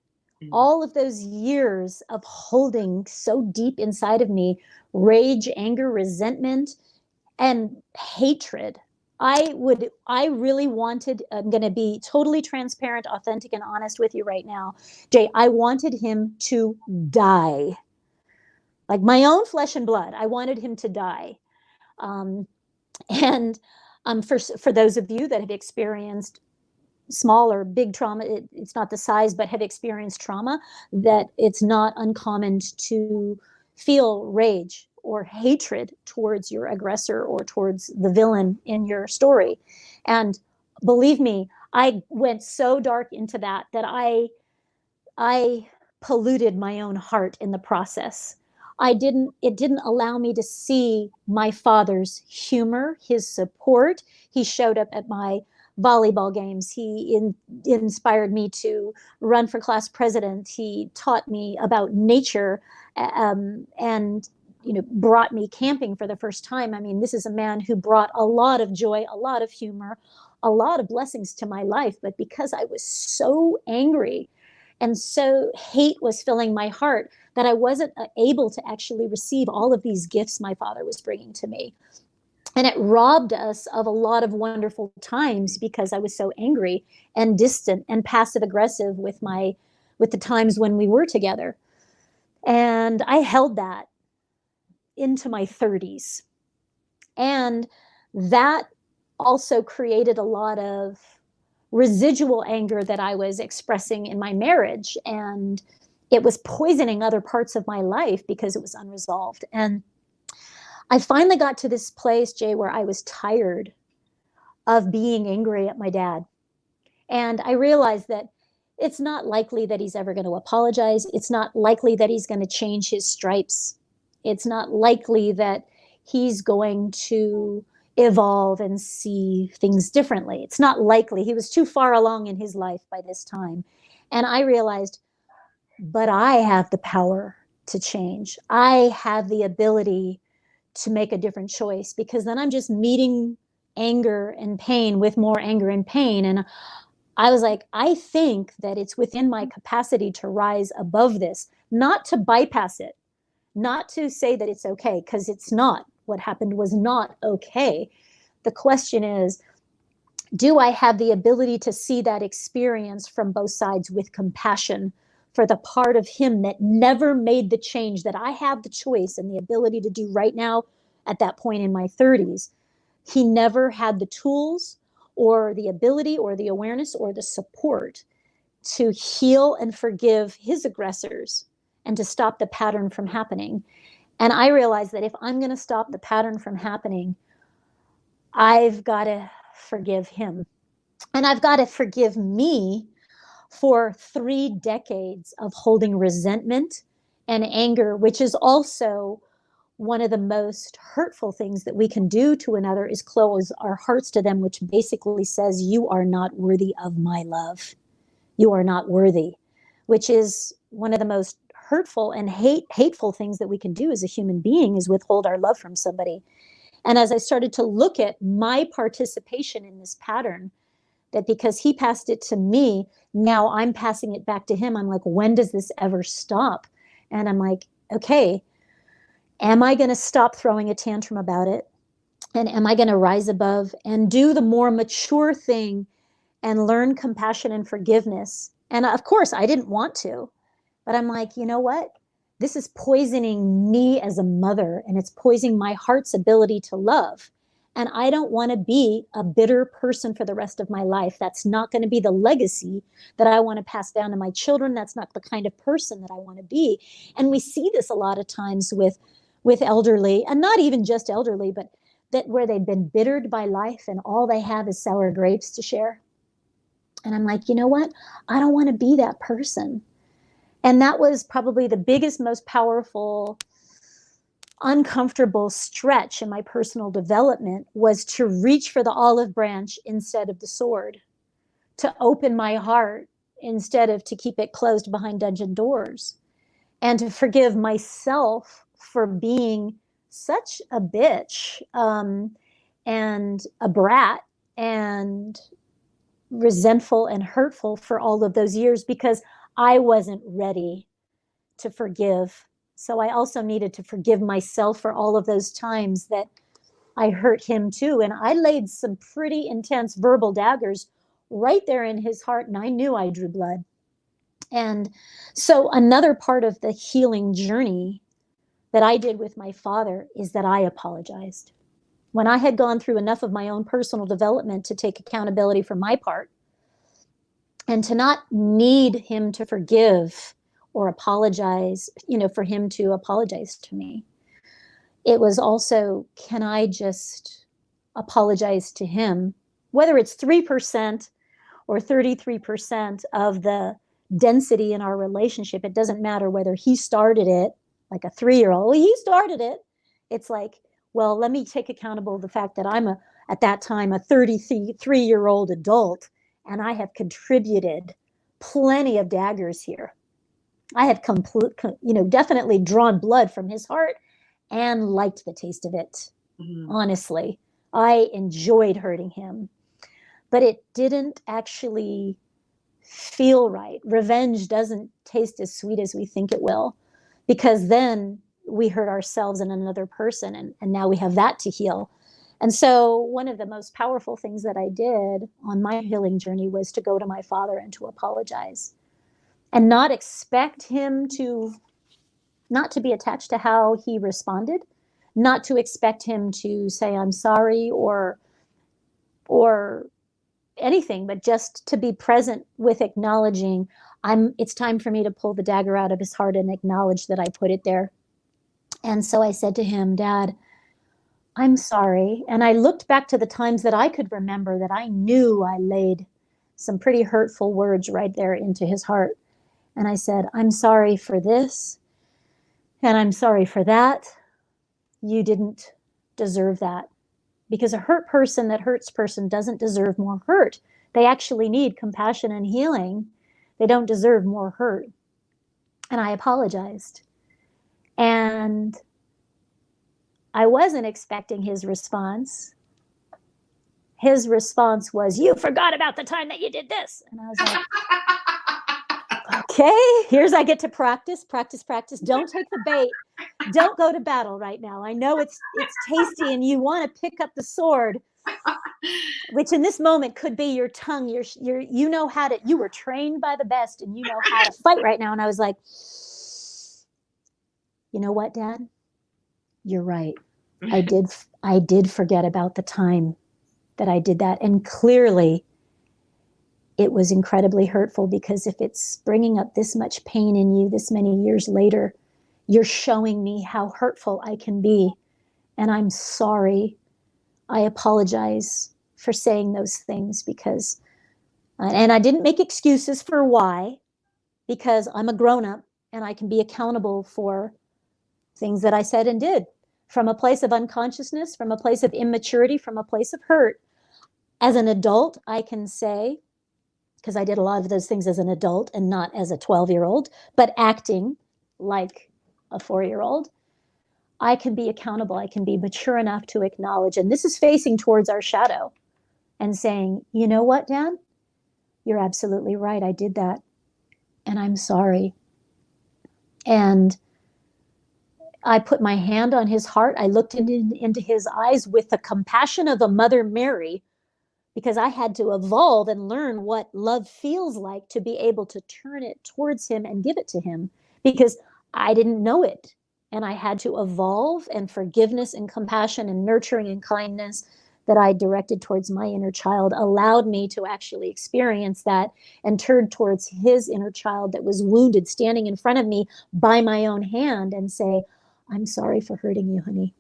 All of those years of holding so deep inside of me rage, anger, resentment, and hatred. I really wanted, I'm going to be totally transparent, authentic, and honest with you right now, Jay. I wanted him to die. Like my own flesh and blood. I wanted him to die. Um, and for those of you that have experienced small or big trauma, it's not the size, but have experienced trauma, that it's not uncommon to feel rage or hatred towards your aggressor or towards the villain in your story. And believe me, I went so dark into that I polluted my own heart in the process. It didn't allow me to see my father's humor, his support. He showed up at my volleyball games. He inspired me to run for class president. He taught me about nature, and brought me camping for the first time. I mean, this is a man who brought a lot of joy, a lot of humor, a lot of blessings to my life. But because I was so angry and so hate was filling my heart, that I wasn't able to actually receive all of these gifts my father was bringing to me. And it robbed us of a lot of wonderful times because I was so angry and distant and passive aggressive with the times when we were together. And I held that into my 30s. And that also created a lot of residual anger that I was expressing in my marriage. And it was poisoning other parts of my life because it was unresolved. And I finally got to this place, Jay, where I was tired of being angry at my dad. And I realized that it's not likely that he's ever going to apologize. It's not likely that he's going to change his stripes. It's not likely that he's going to evolve and see things differently. It's not likely. He was too far along in his life by this time. And I realized, but I have the power to change. I have the ability to make a different choice, because then I'm just meeting anger and pain with more anger and pain. And I was like, I think that it's within my capacity to rise above this, not to bypass it, not to say that it's okay, because it's not. What happened was not okay. The question is, do I have the ability to see that experience from both sides with compassion for the part of him that never made the change that I have the choice and the ability to do right now at that point in my 30s? He never had the tools or the ability or the awareness or the support to heal and forgive his aggressors and to stop the pattern from happening. And I realized that if I'm going to stop the pattern from happening, I've got to forgive him. And I've got to forgive me for 3 decades of holding resentment and anger, which is also one of the most hurtful things that we can do to another, is close our hearts to them, which basically says, you are not worthy of my love. You are not worthy, which is one of the most hurtful and hateful things that we can do as a human being, is withhold our love from somebody. And as I started to look at my participation in this pattern, that because he passed it to me, now I'm passing it back to him. I'm like, when does this ever stop? And I'm like, okay, am I going to stop throwing a tantrum about it? And am I going to rise above and do the more mature thing and learn compassion and forgiveness? And of course, I didn't want to, but I'm like, you know what? This is poisoning me as a mother, and it's poisoning my heart's ability to love. And I don't want to be a bitter person for the rest of my life. That's not going to be the legacy that I want to pass down to my children. That's not the kind of person that I want to be. And we see this a lot of times with elderly, and not even just elderly, but that where they've been bittered by life and all they have is sour grapes to share. And I'm like, you know what? I don't want to be that person. And that was probably the biggest, most powerful, uncomfortable stretch in my personal development, was to reach for the olive branch instead of the sword. to open my heart instead of to keep it closed behind dungeon doors, and to forgive myself for being such a bitch, and a brat and resentful and hurtful for all of those years, because I wasn't ready to forgive. So I also needed to forgive myself for all of those times that I hurt him too. And I laid some pretty intense verbal daggers right there in his heart, and I knew I drew blood. And so another part of the healing journey that I did with my father is that I apologized. When I had gone through enough of my own personal development to take accountability for my part and to not need him to forgive or apologize, for him to apologize to me. It was also, can I just apologize to him? Whether it's 3% or 33% of the density in our relationship, it doesn't matter whether he started it, like a 3-year-old, he started it. It's like, well, let me take accountable the fact that I'm at that time, a 33-year-old adult, and I have contributed plenty of daggers here. I have definitely drawn blood from his heart and liked the taste of it. Mm-hmm. Honestly, I enjoyed hurting him, but it didn't actually feel right. Revenge doesn't taste as sweet as we think it will, because then we hurt ourselves and another person, and now we have that to heal. And so one of the most powerful things that I did on my healing journey was to go to my father and to apologize, and not expect him not to be attached to how he responded, not to expect him to say I'm sorry or anything, but just to be present with acknowledging it's time for me to pull the dagger out of his heart and acknowledge that I put it there. And so I said to him, Dad, I'm sorry. And I looked back to the times that I could remember that I knew I laid some pretty hurtful words right there into his heart. And I said, I'm sorry for this, and I'm sorry for that. You didn't deserve that, because a hurt person that hurts person doesn't deserve more hurt. They actually need compassion and healing. They don't deserve more hurt. And I apologized. And I wasn't expecting his response. His response was, you forgot about the time that you did this. And I was like, okay, here's I get to practice. Don't take the bait. Don't go to battle right now. I know it's tasty and you want to pick up the sword, which in this moment could be your tongue. You were trained by the best and you know how to fight right now. And I was like, you know what, Dad? You're right. I did forget about the time that I did that. And clearly it was incredibly hurtful, because if it's bringing up this much pain in you this many years later, you're showing me how hurtful I can be. And I'm sorry. I apologize for saying those things, because, and I didn't make excuses for why, because I'm a grown-up and I can be accountable for things that I said and did from a place of unconsciousness, from a place of immaturity, from a place of hurt. As an adult, I can say, because I did a lot of those things as an adult and not as a 12-year-old, but acting like a 4-year-old, I can be accountable. I can be mature enough to acknowledge. And this is facing towards our shadow and saying, you know what, Dad? You're absolutely right. I did that. And I'm sorry. And I put my hand on his heart. I looked into his eyes with the compassion of a Mother Mary, because I had to evolve and learn what love feels like to be able to turn it towards him and give it to him, because I didn't know it. And I had to evolve, and forgiveness and compassion and nurturing and kindness that I directed towards my inner child allowed me to actually experience that and turn towards his inner child that was wounded, standing in front of me by my own hand, and say, I'm sorry for hurting you, honey.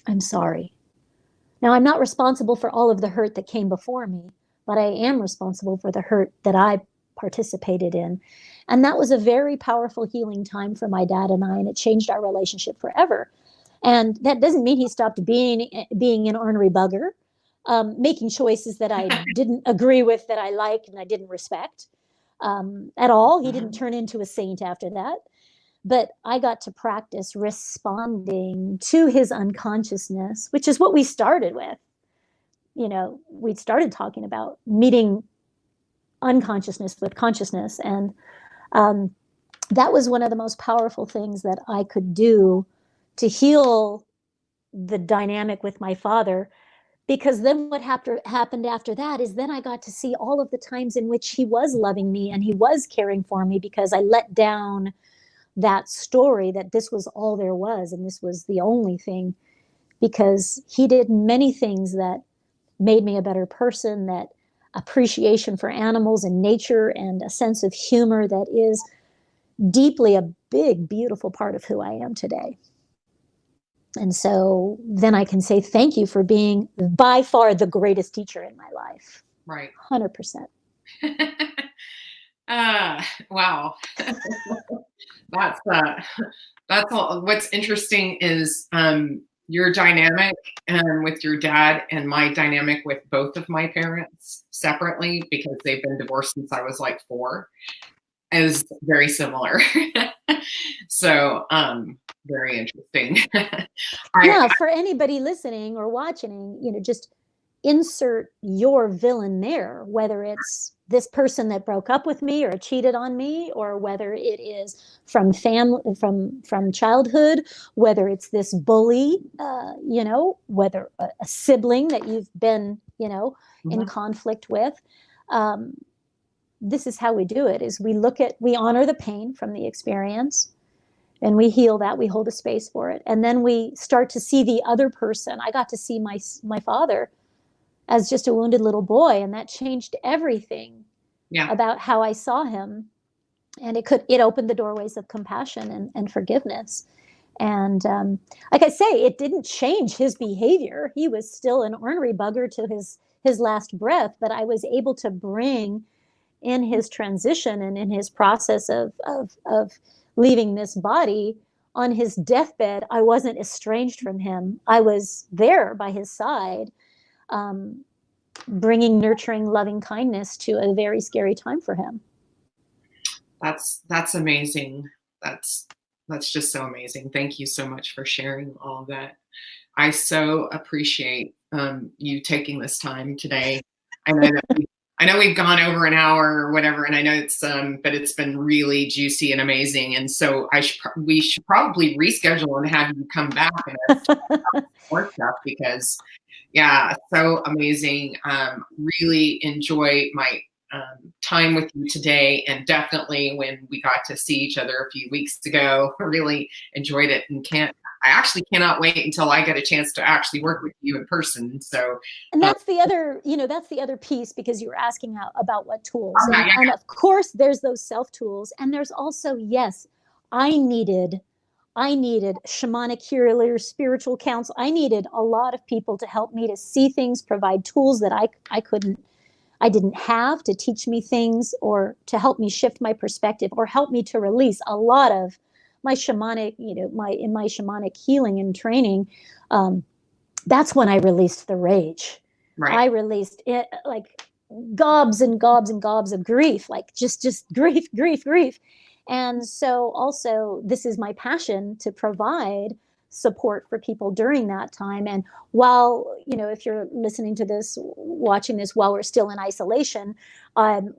I'm sorry. Now, I'm not responsible for all of the hurt that came before me, but I am responsible for the hurt that I participated in. And that was a very powerful healing time for my dad and I, and it changed our relationship forever. And that doesn't mean he stopped being an ornery bugger. making choices that I didn't agree with, that I liked and I didn't respect at all. He didn't turn into a saint after that. But I got to practice responding to his unconsciousness, which is what we started with. We started talking about meeting unconsciousness with consciousness. And that was one of the most powerful things that I could do to heal the dynamic with my father. Because then what happened after that is then I got to see all of the times in which he was loving me and he was caring for me, because I let down that story that this was all there was and this was the only thing, because he did many things that made me a better person, that appreciation for animals and nature and a sense of humor that is deeply a big, beautiful part of who I am today. And so then I can say thank you for being by far the greatest teacher in my life. Right. 100%. Wow. That's all. What's interesting is your dynamic with your dad and my dynamic with both of my parents separately, because they've been divorced since I was like 4, is very similar. So very interesting. Yeah, for anybody listening or watching, just insert your villain there, whether it's this person that broke up with me or cheated on me, or whether it is from family, from childhood, whether it's this bully, whether a sibling that you've been, in conflict with. This is how we do it: is we honor the pain from the experience, and we heal that, we hold a space for it, and then we start to see the other person. I got to see my father as just a wounded little boy, and that changed everything about how I saw him. And it opened the doorways of compassion and forgiveness. And like I say, it didn't change his behavior. He was still an ornery bugger to his last breath, but I was able to bring in his transition and in his process of leaving this body. On his deathbed, I wasn't estranged from him. I was there by his side, bringing nurturing, loving kindness to a very scary time for him. That's amazing. That's just so amazing. Thank you so much for sharing all of that. I so appreciate you taking this time today. I know we've gone over an hour or whatever, and I know but it's been really juicy and amazing. And so we should probably reschedule and have you come back and more stuff, because so amazing. Really enjoy my time with you today, and definitely when we got to see each other a few weeks ago, I really enjoyed it, and I actually cannot wait until I get a chance to actually work with you in person. So, and that's the other piece, because you were asking about what tools, and of course there's those self tools, and there's also, yes, I needed shamanic healers, spiritual counsel. I needed a lot of people to help me to see things, provide tools that I didn't have, to teach me things, or to help me shift my perspective, or help me to release a lot of my shamanic, in my shamanic healing and training. That's when I released the rage. Right. I released it, like gobs and gobs and gobs of grief, like just grief. And so also, this is my passion, to provide support for people during that time. And while, if you're listening to this, watching this while we're still in isolation, I'm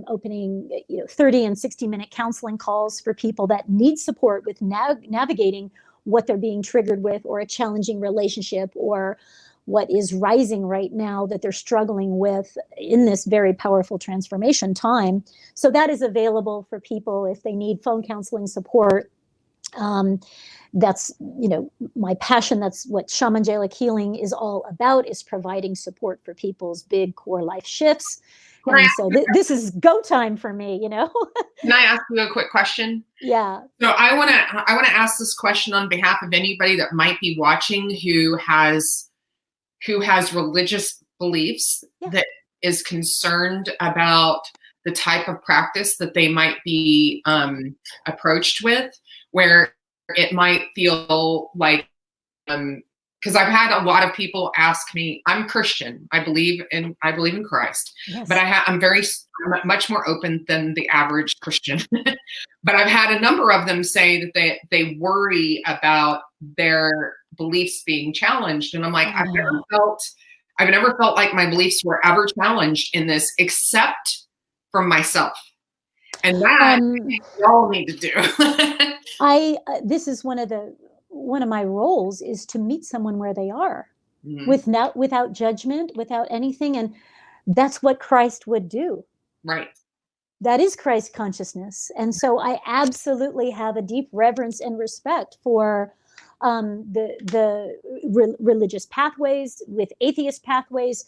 opening, 30 and 60-minute counseling calls for people that need support with navigating what they're being triggered with, or a challenging relationship, or what is rising right now that they're struggling with in this very powerful transformation time. So that is available for people if they need phone counseling support. That's, my passion. That's what Shamangelic Healing is all about, is providing support for people's big core life shifts. And so this is go time for me, Can I ask you a quick question? Yeah. So I want to ask this question on behalf of anybody that might be watching who has religious beliefs, that is concerned about the type of practice that they might be approached with, where it might feel like because I've had a lot of people ask me, I'm Christian. I believe in Christ, Yes. but I'm much more open than the average Christian. But I've had a number of them say that they worry about their beliefs being challenged. And I'm like, I've never felt like my beliefs were ever challenged in this, except from myself. And that we all need to do. This is one of my roles is to meet someone where they are, without judgment, without anything. And that's what Christ would do. Right. That is Christ consciousness. And so I absolutely have a deep reverence and respect for the religious pathways, with atheist pathways.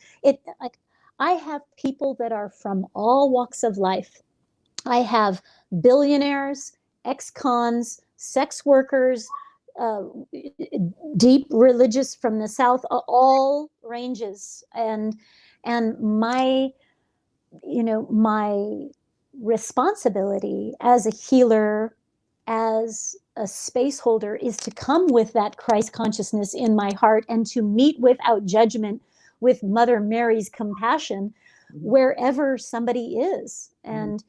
I have people that are from all walks of life. I have billionaires, ex-cons, sex workers, deep religious from the South, all ranges. And my responsibility as a healer, as a space holder, is to come with that Christ consciousness in my heart and to meet without judgment, with Mother Mary's compassion, wherever somebody is. And,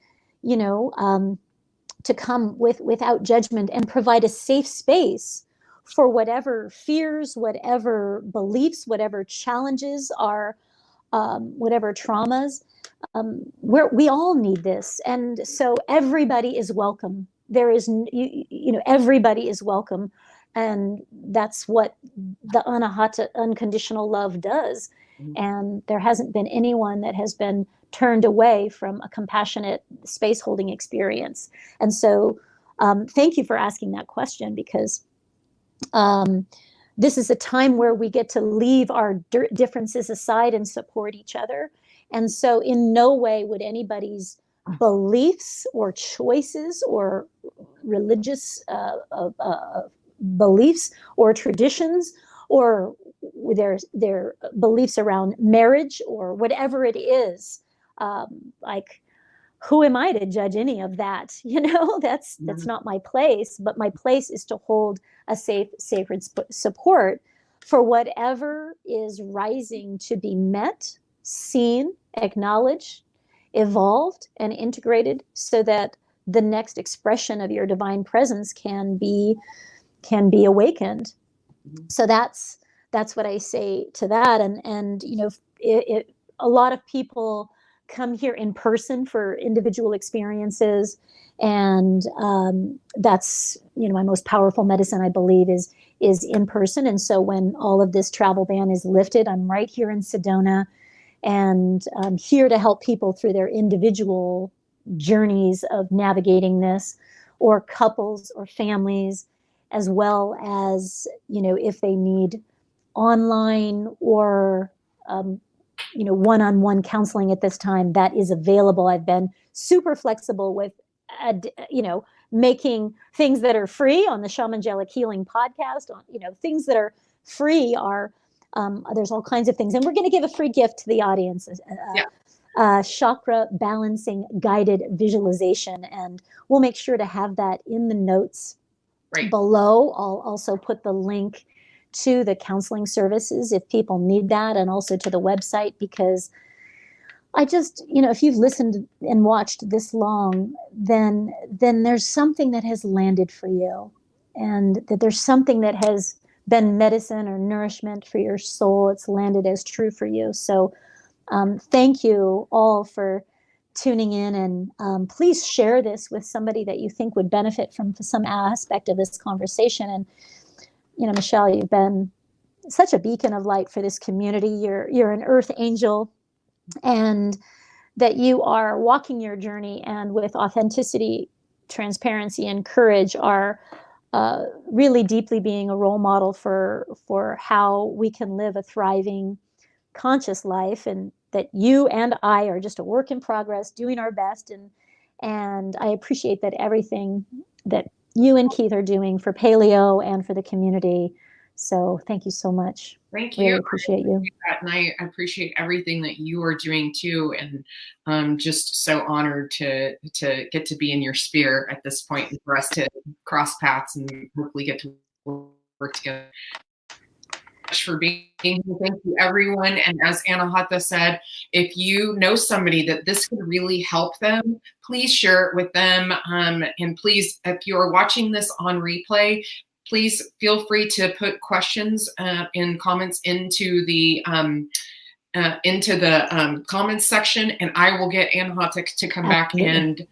to come without judgment and provide a safe space for whatever fears, whatever beliefs, whatever challenges are, whatever traumas. We all need this. And so everybody is welcome. There is, everybody is welcome. And that's what the Anahata unconditional love does. And there hasn't been anyone that has been turned away from a compassionate space holding experience. And so thank you for asking that question, because this is a time where we get to leave our differences aside and support each other. And so in no way would anybody's beliefs or choices or religious beliefs or traditions or their beliefs around marriage or whatever it is, who am I to judge any of that? That's not my place. But my place is to hold a safe, sacred support for whatever is rising to be met, seen, acknowledged, evolved, and integrated, so that the next expression of your divine presence can be awakened. So that's what I say to that. And a lot of people come here in person for individual experiences, and that's my most powerful medicine, I believe, is in person. And so when all of this travel ban is lifted, I'm right here in Sedona, and I'm here to help people through their individual journeys of navigating this, or couples or families, as well as if they need online or one-on-one counseling at this time, that is available. I've been super flexible with making things that are free on the Shamangelic Healing podcast, on things that are free are there's all kinds of things. And we're going to give a free gift to the audience, chakra balancing guided visualization, and we'll make sure to have that in the notes below. I'll also put the link to the counseling services if people need that, and also to the website, because I just, if you've listened and watched this long, then there's something that has landed for you, and that there's something that has been medicine or nourishment for your soul. It's landed as true for you. So thank you all for tuning in, and please share this with somebody that you think would benefit from some aspect of this conversation. And Michelle, you've been such a beacon of light for this community. You're an earth angel, and that you are walking your journey, and with authenticity, transparency, and courage are really deeply being a role model for how we can live a thriving, conscious life, and that you and I are just a work in progress, doing our best. And I appreciate that everything that you and Keith are doing for paleo and for the community. So thank you so much. Thank you. Really appreciate you. And I appreciate everything that you are doing too. And I'm just so honored to get to be in your sphere at this point, and for us to cross paths and hopefully get to work together. for being here. Thank you, everyone. And as Anahata said, if you know somebody that this could really help them, please share it with them. And please, if you're watching this on replay, please feel free to put questions in comments into the comments section, and I will get Anahata to come back and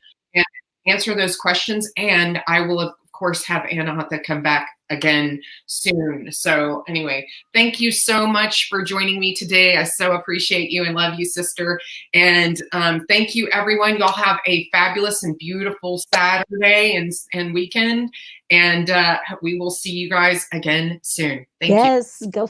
answer those questions. And I will, of course, have Anahata come back again soon. So anyway, thank you so much for joining me today. I so appreciate you and love you, sister. And thank you, everyone. Y'all have a fabulous and beautiful Saturday and weekend. And we will see you guys again soon. Thank you. Yes, go for it.